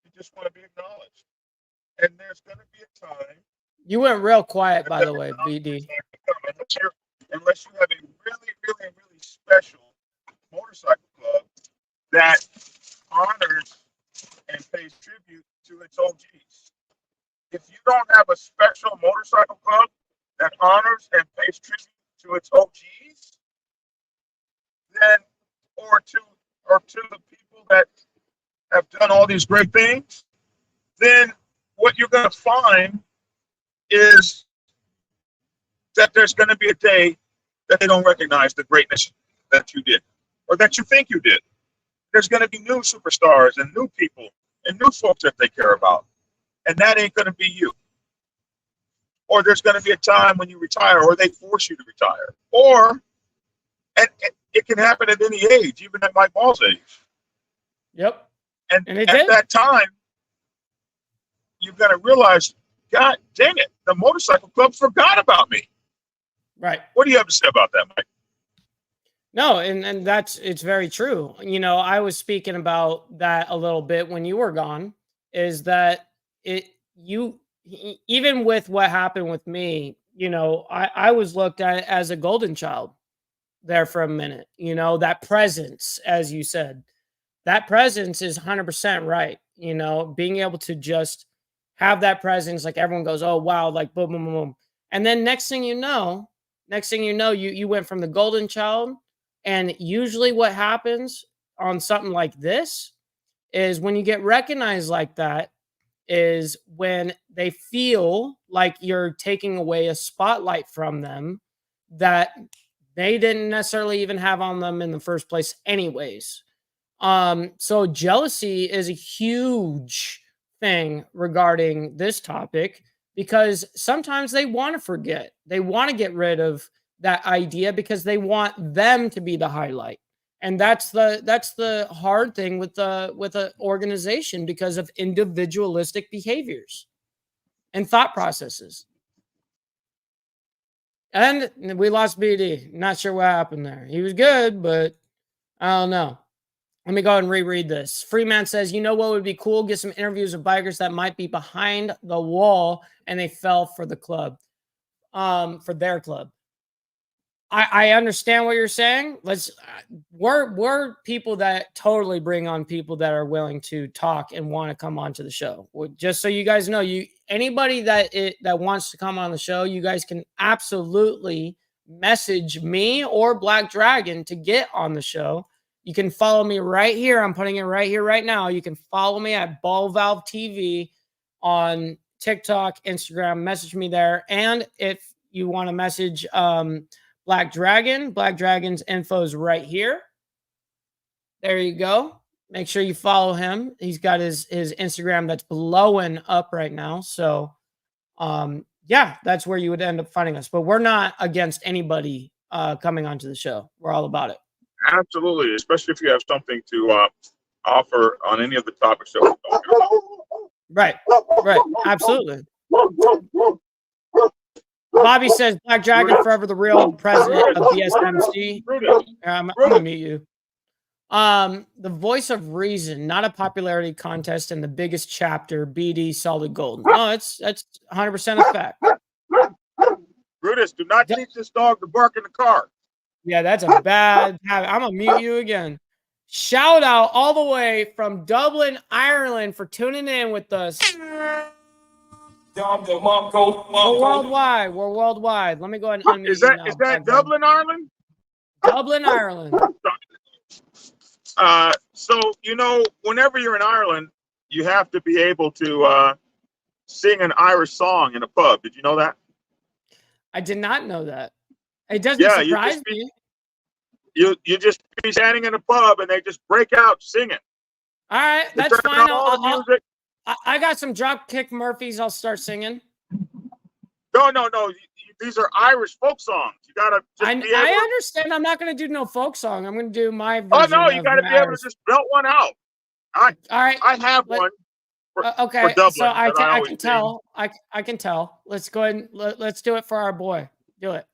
You just want to be acknowledged. And there's going to be a time. You went real quiet, by the way, BD. Unless you have a really, really, really special motorcycle club that honors and pays tribute to its OGs. If you don't have a special motorcycle club that honors and pays tribute to its OGs, then or to the people that have done all these great things, then what you're going to find is that there's going to be a day that they don't recognize the greatness that you did or that you think you did. There's going to be new superstars and new people and new folks that they care about. And that ain't going to be you. Or there's going to be a time when you retire or they force you to retire. Or, and it can happen at any age, even at Mike Ball's age. Yep. And at that time, you've got to realize, God dang it, the motorcycle club forgot about me. Right. What do you have to say about that, Mike? No, and it's very true. You know, I was speaking about that a little bit when you were gone, is that even with what happened with me, you know, I was looked at as a golden child there for a minute. You know, that presence, as you said, that presence is 100% right. You know, being able to just have that presence, like everyone goes, oh, wow, like boom, boom, boom, boom. And then next thing you know, you went from the golden child. And usually what happens on something like this is when you get recognized like that is when they feel like you're taking away a spotlight from them that they didn't necessarily even have on them in the first place anyways. So jealousy is a huge thing regarding this topic because sometimes they want to forget. They want to get rid of that idea because they want them to be the highlight. And that's the hard thing with an organization because of individualistic behaviors and thought processes. And we lost BD. Not sure what happened there. He was good, but I don't know. Let me go ahead and reread this. Freeman says, you know what would be cool? Get some interviews of bikers that might be behind the wall and they fell for the club, for their club. I understand what you're saying. We're people that totally bring on people that are willing to talk and want to come onto the show. Just so you guys know, anybody that wants to come on the show, you guys can absolutely message me or Black Dragon to get on the show. You can follow me right here. I'm putting it right here, right now. You can follow me at Ball Valve TV on TikTok, Instagram. Message me there. And if you want to message Black Dragon's info is right here. There you go. Make sure you follow him. He's got his Instagram that's blowing up right now. So, yeah, that's where you would end up finding us. But we're not against anybody coming onto the show. We're all about it. Absolutely, especially if you have something to offer on any of the topics that we're talking about. Right, absolutely. Bobby says, Black Dragon forever the real president of BSMC. I'm going to mute you. The voice of reason, not a popularity contest, and the biggest chapter, BD solid gold. No, that's 100% a fact. Brutus, do not teach this dog to bark in the car. Yeah, that's a bad habit. I'm going to mute you again. Shout out all the way from Dublin, Ireland for tuning in with us. We're worldwide. We're worldwide. Let me go ahead and unmute Is that Dublin, Ireland? Dublin, Ireland. So, you know, whenever you're in Ireland, you have to be able to sing an Irish song in a pub. Did you know that? I did not know that. It doesn't surprise me. You just be standing in a pub and they just break out singing. All right, that's fine. I got some Dropkick Murphys. I'll start singing. No. These are Irish folk songs. You gotta. I understand. I'm not going to do no folk song. I'm going to do my version. Oh no, you got to be able to just belt one out. All right. I have one. Okay, for Dublin, so I can tell. I can tell. Let's go ahead and let's do it for our boy. Do it.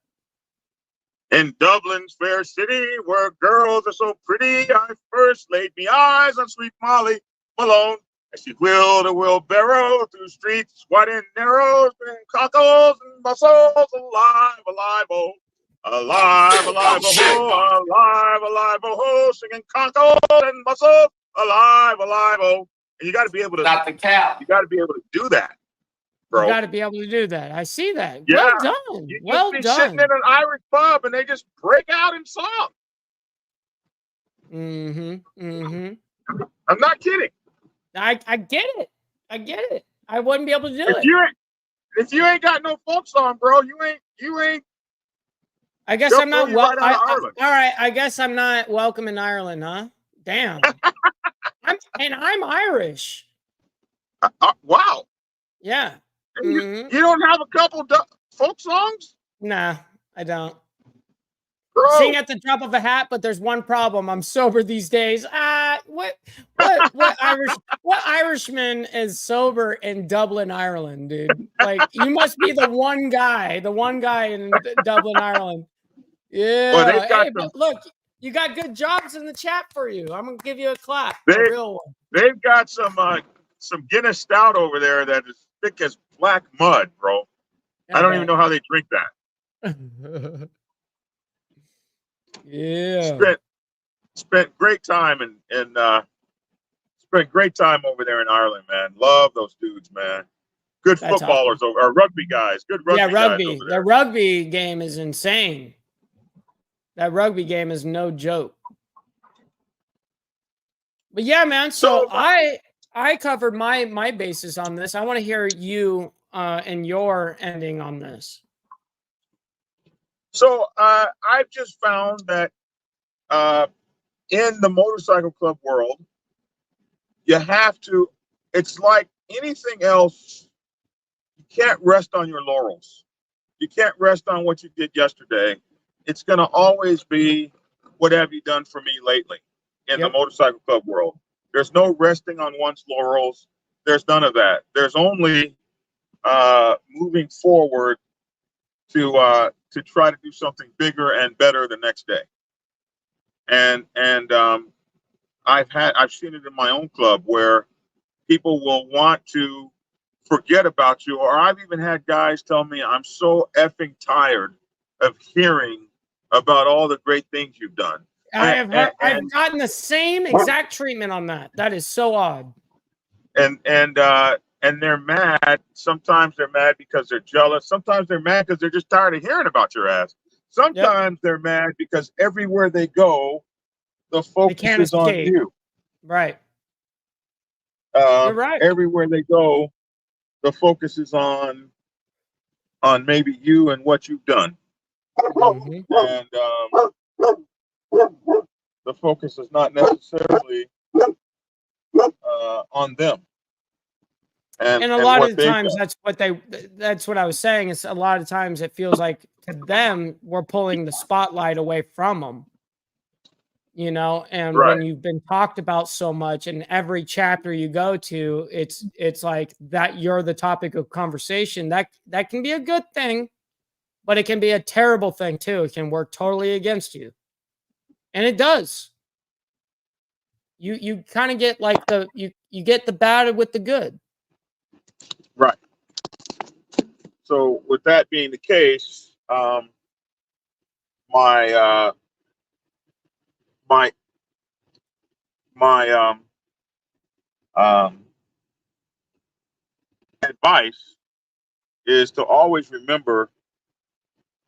In Dublin's fair city, where girls are so pretty, I first laid me eyes on sweet Molly Malone. As she wheeled a wheelbarrow through streets wide and narrow, and cockles and mussels, alive, alive, oh. Alive, alive, oh, alive, alive, oh, singing cockles and mussels, alive, alive, oh. And you got to be able to, Not the cap. you got to be able to do that, bro. You got to be able to do that. I see that. Yeah. Well done. You Well just be done. sitting in an Irish pub and they just break out in song. I'm not kidding. I get it. I get it. I wouldn't be able to do it. If you ain't got no folk song, bro, you ain't. I guess I'm not all right. I guess I'm not welcome in Ireland, huh? Damn. I'm Irish. Wow. Yeah. You don't have a couple folk songs? Nah, I don't. Bro. Sing at the drop of a hat, but there's one problem. I'm sober these days. What Irishman is sober in Dublin, Ireland, dude? Like, you must be the one guy in Dublin, Ireland. Yeah. Well, hey, but look, you got good jobs in the chat for you. I'm gonna give you a clap. A real one. They've got some Guinness Stout over there that is thick as black mud, bro. I don't even know how they drink that. Yeah. Spent great time and spent great time over there in Ireland, man. Love those dudes, man. Good footballers over, or rugby guys. Good rugby. Yeah, rugby. Guys over there. The rugby game is insane. That rugby game is no joke. But yeah, man. So I covered my basis on this. I want to hear you and your ending on this. So I've just found that in the motorcycle club world, you have to. It's like anything else. You can't rest on your laurels. You can't rest on what you did yesterday. It's going to always be, what have you done for me lately in the motorcycle club world? There's no resting on one's laurels. There's none of that. There's only moving forward to try to do something bigger and better the next day. And I've seen it in my own club where people will want to forget about you, or I've even had guys tell me, I'm so effing tired of hearing about all the great things you've done. I've gotten the same exact treatment on that. That is so odd. And they're mad. Sometimes they're mad because they're jealous. Sometimes they're mad because they're just tired of hearing about your ass. Sometimes they're mad because everywhere they go, the focus is on you. Right. You're right. Everywhere they go, the focus is on maybe you and what you've done. And the focus is not necessarily on them. And a lot of the times that's what I was saying, is a lot of times it feels like to them we're pulling the spotlight away from them. You know, and when you've been talked about so much in every chapter you go to, it's like that you're the topic of conversation. That can be a good thing, but it can be a terrible thing too. It can work totally against you. And it does. You kind of get like you get the bad with the good. Right. So with that being the case, my advice is to always remember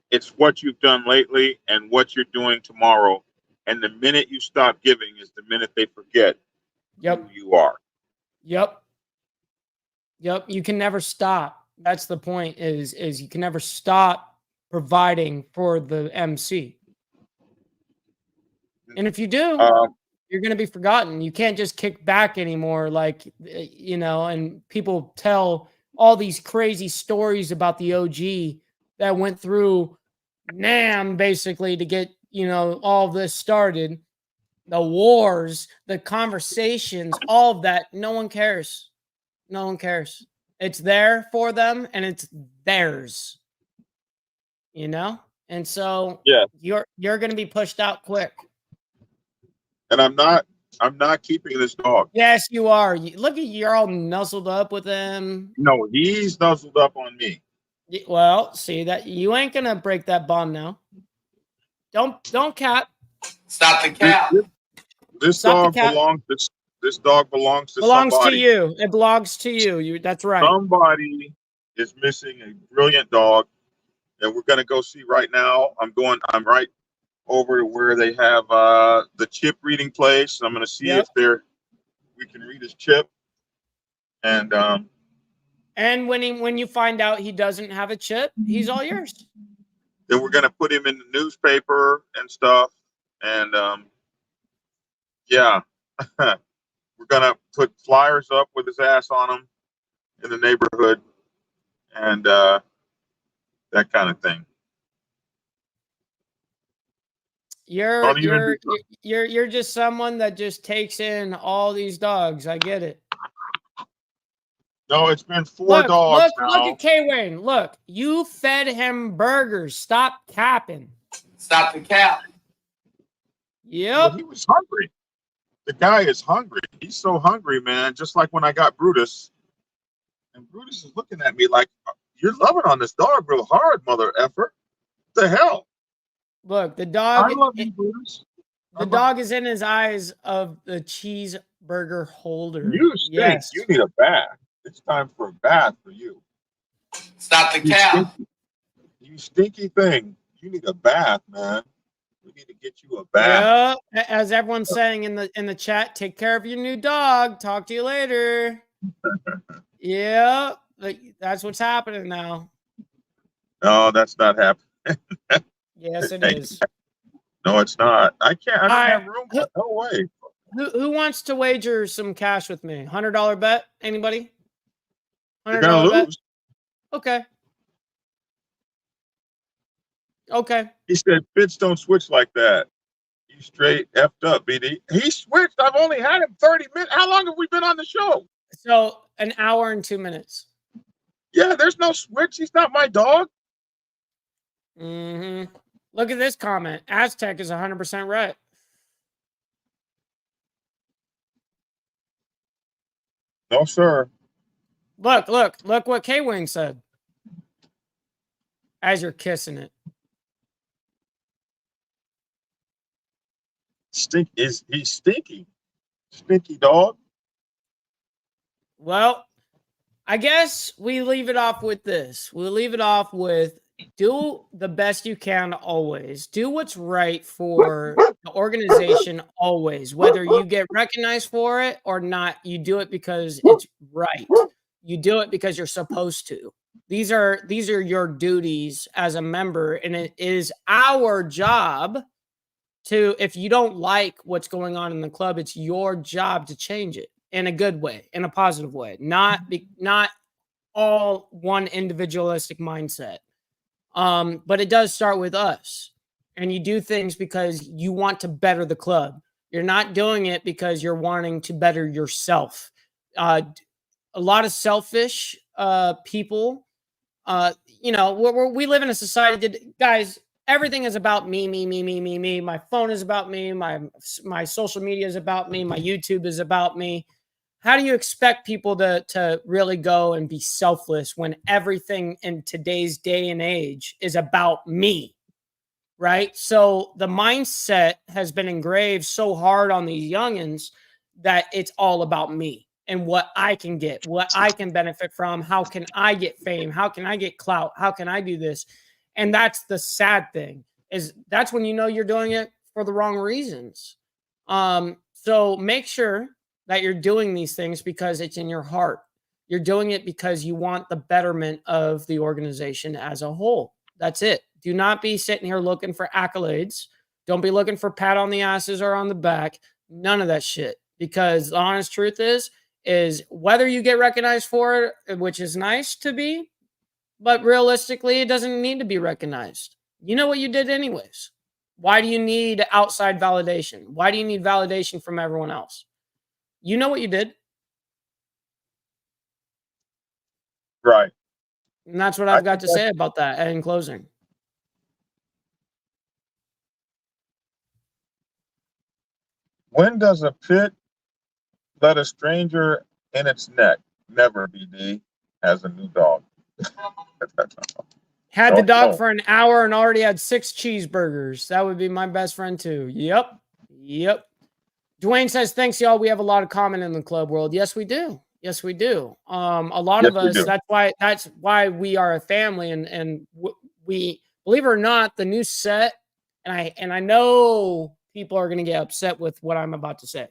it's what you've done lately and what you're doing tomorrow. And the minute you stop giving is the minute they forget who you are. Yep. You can never stop. That's the point, is you can never stop providing for the MC. And if you do, you're going to be forgotten. You can't just kick back anymore. Like, you know, and people tell all these crazy stories about the OG that went through NAM basically to get, you know, all this started. The wars, the conversations, all of that. No one cares. No one cares. It's there for them and it's theirs, you know? And so Yeah. you're going to be pushed out quick. And I'm not keeping this dog. Yes, you are. Look at you're all nuzzled up with him. No, he's nuzzled up on me. Well, see that you ain't gonna break that bond now. Don't cap. Stop the cap. This Stop the dog cap. this dog belongs to Belongs somebody. to you. It belongs to you. That's right. Somebody is missing a brilliant dog, and we're gonna go see right now. I'm right over to where they have the chip reading place. I'm gonna see if we can read his chip. And when you find out he doesn't have a chip, he's all yours. then we're gonna put him in the newspaper and stuff. And yeah. We're gonna put flyers up with his ass on them in the neighborhood, and that kind of thing. You're just someone that just takes in all these dogs. I get it. No, it's been 4 dogs now. Look at K Wayne. Look, you fed him burgers. Stop capping. Stop the cap. Yep. Well, he was hungry. The guy is hungry. He's so hungry, man. Just like when I got Brutus, and Brutus is looking at me like, "You're loving on this dog real hard, mother effer. What the hell?" Look, the dog. I love you, Brutus. The dog is in his eyes of the cheeseburger holder. You stink. Yes. You need a bath. It's time for a bath for you. Stop the cap. You stinky thing. You need a bath, man. We need to get you a bath. Yeah, as everyone's saying in the chat, take care of your new dog. Talk to you later. Yeah, that's what's happening now. No, that's not happening. Yes, it is. No, it's not. I can't. I don't have room. No way. Who wants to wager some cash with me? $100 bet? Anybody? You're gonna bet? lose. Okay. Okay. He said, "Fitz don't switch like that. You straight effed up, BD." He switched. I've only had him 30 minutes. How long have we been on the show? So an hour and 2 minutes. Yeah, there's no switch. He's not my dog. Mm-hmm. Look at this comment. Aztec is 100% right. No, sir. Look what K-Wing said. As you're kissing it. He's stinky. Stinky dog. Well, I guess we leave it off with this. We'll leave it off with do the best you can always. Do what's right for the organization always. Whether you get recognized for it or not, you do it because it's right. You do it because you're supposed to. These are your duties as a member, and it is our job to, if you don't like what's going on in the club, it's your job to change it in a good way, in a positive way, not all one individualistic mindset. But it does start with us, and you do things because you want to better the club. You're not doing it because you're wanting to better yourself. A lot of selfish people, we live in a society, guys, everything is about me. My phone is about me. My social media is about me. My YouTube is about me. How do you expect people to really go and be selfless when everything in today's day and age is about me, right? So the mindset has been engraved so hard on these youngins that it's all about me and what I can get, what I can benefit from. How can I get fame? How can I get clout? How can I do this? And that's the sad thing, is that's when you know you're doing it for the wrong reasons. So make sure that you're doing these things because it's in your heart. You're doing it because you want the betterment of the organization as a whole. That's it. Do not be sitting here looking for accolades. Don't be looking for pat on the asses or on the back. None of that shit. Because the honest truth is whether you get recognized for it, which is nice to be, but realistically, it doesn't need to be recognized. You know what you did anyways. Why do you need outside validation? Why do you need validation from everyone else? You know what you did. Right. And that's what I've got to say about that in closing. When does a pit let a stranger in its neck? Never, BD has a new dog. Had the dog No. for an hour and already had 6 cheeseburgers. That would be my best friend too. Yep. Yep. Dwayne says, thanks, y'all. We have a lot of common in the club world. Yes, we do. Yes, we do. A lot Yes, of we us, do. that's why we are a family. And we, believe it or not, the new set, and I know people are going to get upset with what I'm about to say,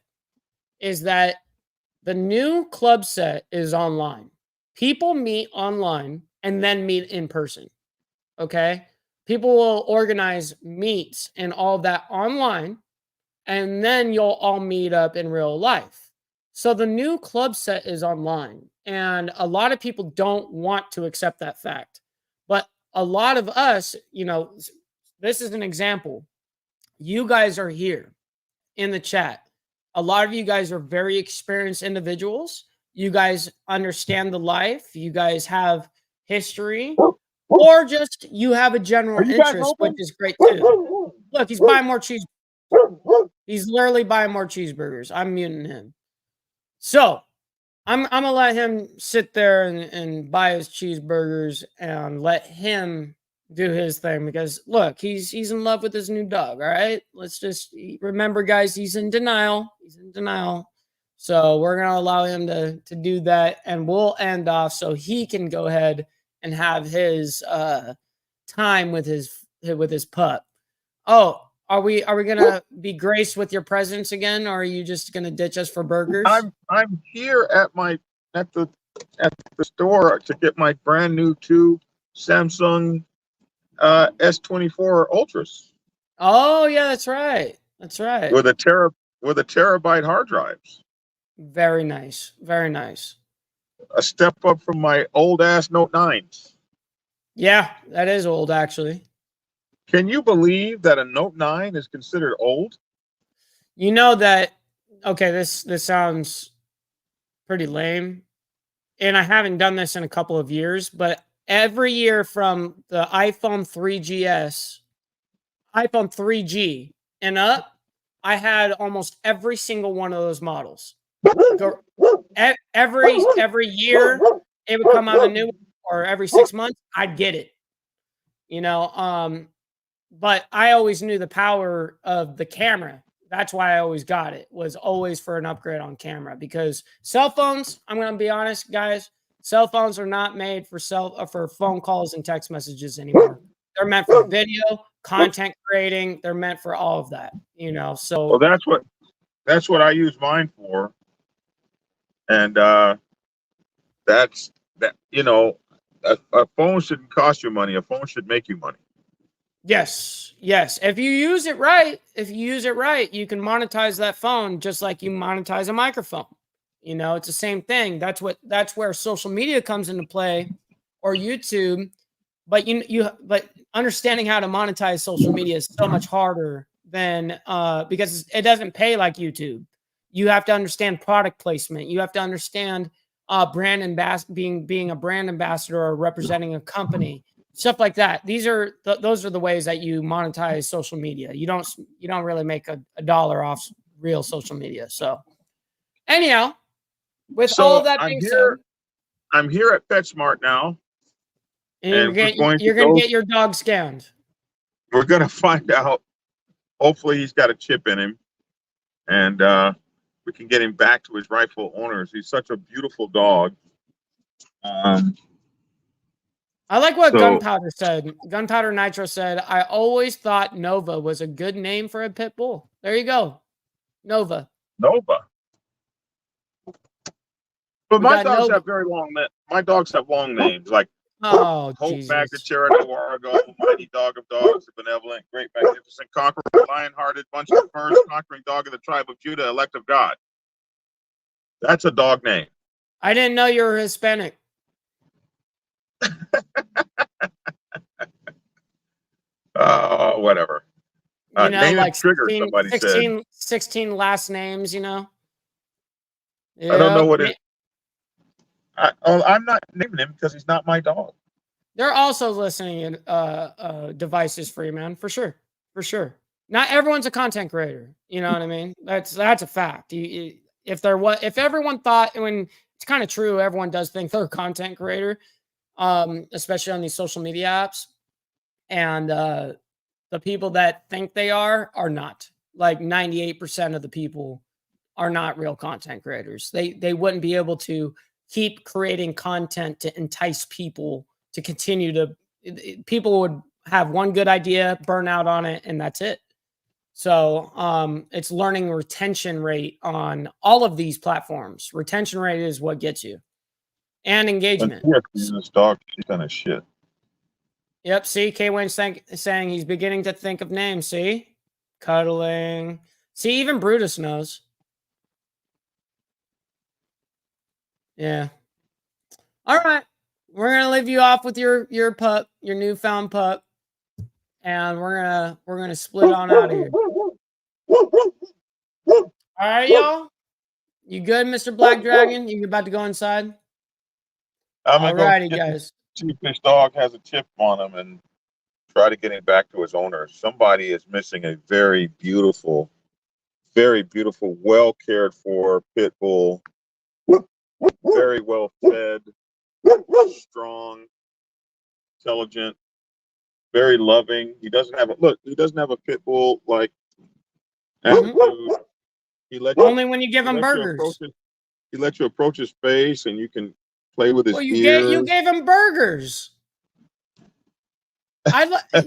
is that the new club set is online. People meet online and then meet in person. Okay. People will organize meets and all that online, and then you'll all meet up in real life. So the new club set is online, and a lot of people don't want to accept that fact. But a lot of us, this is an example. You guys are here in the chat. A lot of you guys are very experienced individuals. You guys understand the life. You guys have history, or just you have a general interest, which is great too. Look, he's buying more cheese. He's literally buying more cheeseburgers. I'm muting him. So I'm gonna let him sit there and buy his cheeseburgers and let him do his thing, because look, he's in love with his new dog. All right, let's just remember, guys, he's in denial. He's in denial. So we're gonna allow him to do that, and we'll end off so he can go ahead and have his time with his pup. Oh, are we gonna be graced with your presence again, or are you just gonna ditch us for burgers? I'm here at the store to get my brand new 2 Samsung S24 Ultras. Oh yeah, that's right. That's right. With a terabyte hard drives. Very nice. Very nice. A step up from my old ass Note 9s. Yeah, that is old actually. Can you believe that a Note 9 is considered old? You know that, okay, this sounds pretty lame, and I haven't done this in a couple of years, but every year from the iPhone 3GS, iPhone 3G and up, I had almost every single one of those models. Every year it would come out a new one, or every 6 months I'd get it. But I always knew the power of the camera. That's why I always got it, was always for an upgrade on camera, because cell phones, I'm going to be honest, guys, cell phones are not made for phone calls and text messages anymore. They're meant for video, content creating. They're meant for all of that, so. Well, that's what I use mine for. And that's that, a phone shouldn't cost you money. A phone should make you money. Yes. If you use it right, you can monetize that phone just like you monetize a microphone. It's the same thing. That's where social media comes into play, or YouTube. But but understanding how to monetize social media is so much harder than because it doesn't pay like YouTube. You have to understand product placement. You have to understand being a brand ambassador or representing a company. Stuff like that. Those are the ways that you monetize social media. You don't really make a dollar off real social media. So anyhow, with all of that being said, I'm here at PetSmart now, and you're gonna get your dog scanned. We're gonna find out. Hopefully, he's got a chip in him, and we can get him back to his rightful owners. He's such a beautiful dog. I like what Gunpowder said. Gunpowder Nitro said, I always thought Nova was a good name for a pit bull. There you go. Nova. But my dogs have my dogs have long names, like Hope, Magna, Cherokee, Warrego, Mighty Dog of Dogs, the Benevolent, Great, Magnificent, Conqueror, Lion-Hearted, Bunch of Furs, Conquering Dog of the Tribe of Judah, Elect of God. That's a dog name. I didn't know you were Hispanic. Whatever. Like trigger, 16 last names, I don't know what it is. I'm not naming him because he's not my dog. They're also listening devices free, man, for sure. Not everyone's a content creator. You know what I mean? That's a fact. If everyone thought, when it's kind of true, everyone does think they're a content creator, especially on these social media apps. And the people that think they are not. Like 98% of the people are not real content creators. They wouldn't be able to keep creating content to entice people to continue to. People would have one good idea, burn out on it, and that's it. So it's learning retention rate on all of these platforms. Retention rate is what gets you, and engagement. This dog, she's kind of shit. Yep. See, K Wayne saying he's beginning to think of names. See, cuddling. See, even Brutus knows. Yeah. All right. We're gonna leave you off with your pup, your newfound pup, and we're gonna split on out of here. All right, y'all. You good, Mr. Black Dragon? You about to go inside? All righty, guys. See if this dog has a chip on him and try to get him back to his owner. Somebody is missing a very beautiful, well cared for pit bull, very well fed, strong, intelligent, very loving. He doesn't have a pit bull like attitude. Only when you give him burgers. He lets you approach his face and you can play with his ears. You gave him burgers.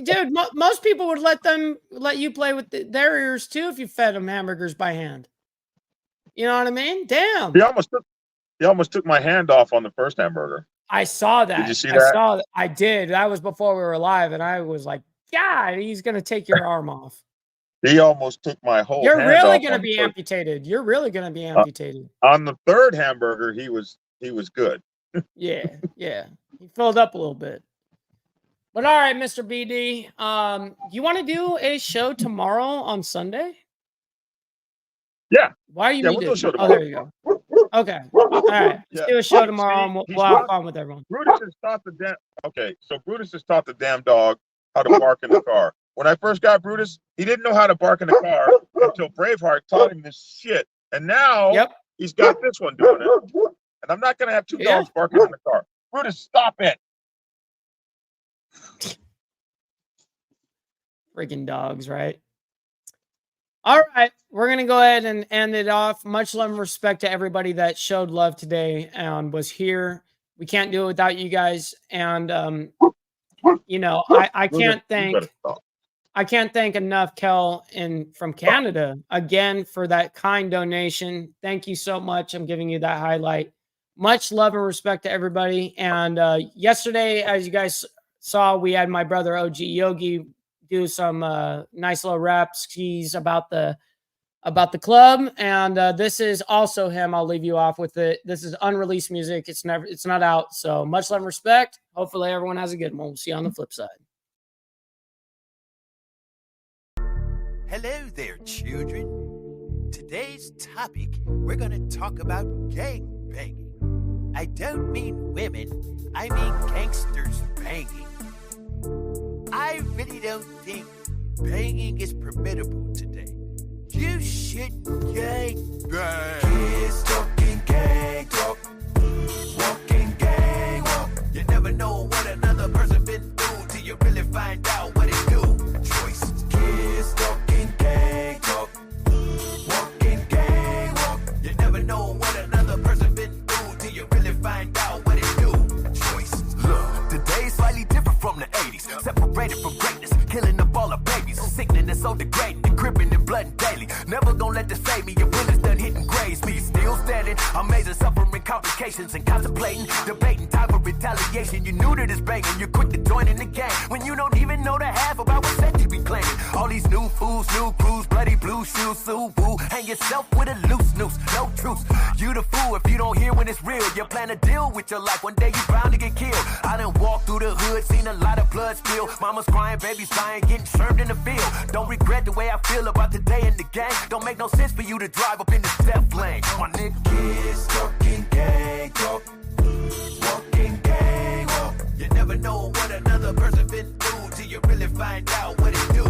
Dude, most people would let you play with their ears too if you fed them hamburgers by hand. You know what I mean? Damn. He almost took my hand off on the first hamburger. I saw that. Did you see that? I did. That was before we were live, and I was like, God, he's gonna take your arm off. He almost took my whole You're hand really off gonna be amputated. You're really gonna be amputated. On the third hamburger, he was good. Yeah. He filled up a little bit. But all right, Mr. BD. You want to do a show tomorrow on Sunday? Yeah. Why are you we'll do a show tomorrow? Oh, there you go. Okay. All right. Let's do a show tomorrow and we'll have fun with everyone. Brutus has taught the damn dog how to bark in the car. When I first got Brutus, he didn't know how to bark in the car until Braveheart taught him this shit. And now he's got this one doing it. And I'm not going to have two dogs barking in the car. Brutus, stop it. Freaking dogs, right? All right. We're going to go ahead and end it off. Much love and respect to everybody that showed love today and was here. We can't do it without you guys. And, I can't thank enough Kel from Canada again for that kind donation. Thank you so much. I'm giving you that highlight. Much love and respect to everybody. And yesterday, as you guys saw, we had my brother OG Yogi do some nice little raps. He's about the club, and this is also him. I'll leave you off with it. This is unreleased music. It's not out. So much love and respect. Hopefully everyone has a good one. We'll see you on the flip side. Hello there, children. Today's topic, we're going to talk about gang banging. I don't mean women, I mean gangsters banging. I really don't think banging is permittable today. You should gang bang. Kids talking gang talk, walking gang walk. You never know what another person been through till you really find out what it do. Choices. Kids talking gang talk, walking gang walk. You never know what another person been through till you really find out what it do. Choices. Look, today's slightly different from the 80s. Separated from greatness, killing up all the babies. Sickening and so degrading, and crippling and blooding daily. Never gonna let this fade me. Your winners done hitting graves. Me still standing, amazing, suffering complications and contemplating, debating time for retaliation. You new to this banging, you're quick to join in the game when you don't even know the half about what set you be claiming. All these new fools, new crews, bloody blue shoes, so woo. Hang yourself with a loose noose, no truce. You the fool if you don't hear when it's real. You plan to deal with your life, one day you bound to get killed. I done walked through the hood, seen a lot of blood spill. Mama's crying, babies dying, getting served in the field. Don't regret the way I feel about today in the game. Don't make no sense for you to drive up in the death lane. My nigga kids talking gang talk, walking gang walk. You never know what another person been through till you really find out what it do.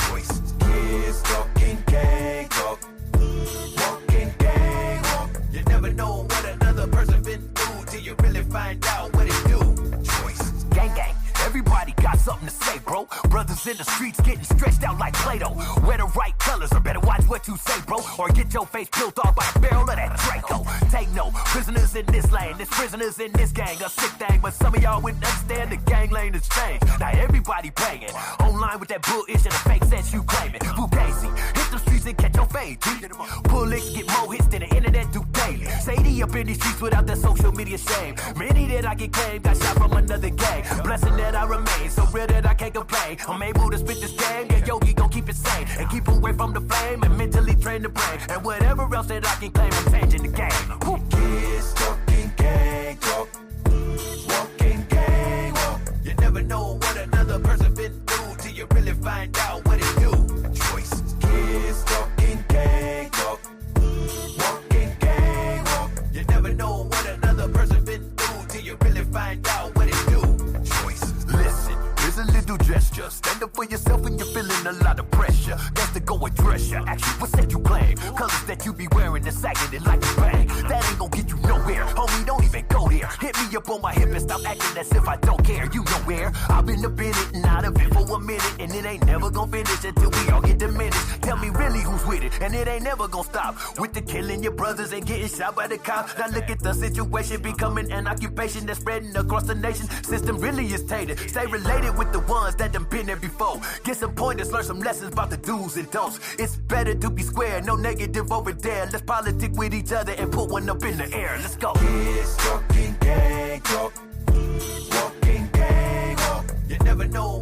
Choices. Kids Kids talking gang talk. Walking gang walk. You never know what another person been through till you really find out what it do. Choices. Gang gang, everybody got something to say, bro. Brothers in the streets getting stretched out like Play-Doh. Wear the right colors or better watch what you say, bro. Or get your face peeled off by the barrel of that Draco. Take no prisoners in this lane. There's prisoners in this gang, a sick thing. But some of y'all wouldn't understand the gang lane has changed. Now everybody banging online with that bullshit and the fake sense you claiming. Fugazi, hit the streets and catch your fade. Bullets get more hits than the internet do daily. Sadie up in these streets without that social media shame. Many that I get claimed got shot from another gang. Blessing that I remain so real that I can't complain. I'm able to spit this game, yeah, Yogi gon' keep it sane and keep away from the flame and mentally train the brain and whatever else that I can claim. I'm changing the game. Woo. Kids talking gang talk. Walking gang walk. You never know what another person been through till you really find out what it do. Choices. Kids talking gang talk. Walking gang walk. You never know what another person been through till you really find out what it do. Choices. Listen, here's a little gesture. Stand up for yourself when you're feeling a lot of pressure. Got to go address ya. Actually, what's that you claim? Colors that you be wearing and sagging it like a bang. That ain't gon' get you nowhere. Homie, don't even go there. Hit me up on my hip and stop acting as if I don't care. You know where I've been up in it and out of it for a minute. And it ain't never gon' finish until we all get diminished. Tell me really who's with it. And it ain't never gon' stop. With the killing your brothers and getting shot by the cops. Now look at the situation becoming an occupation that's spreading across the nation. System really is tainted. Stay related with the ones that done been there before. Get some pointers, learn some lessons about the do's and don'ts. It's better to be square, no negative over there. Let's politic with each other and put one up in the air. Let's go. Kids talking gang talk. Walking gang walk. You never know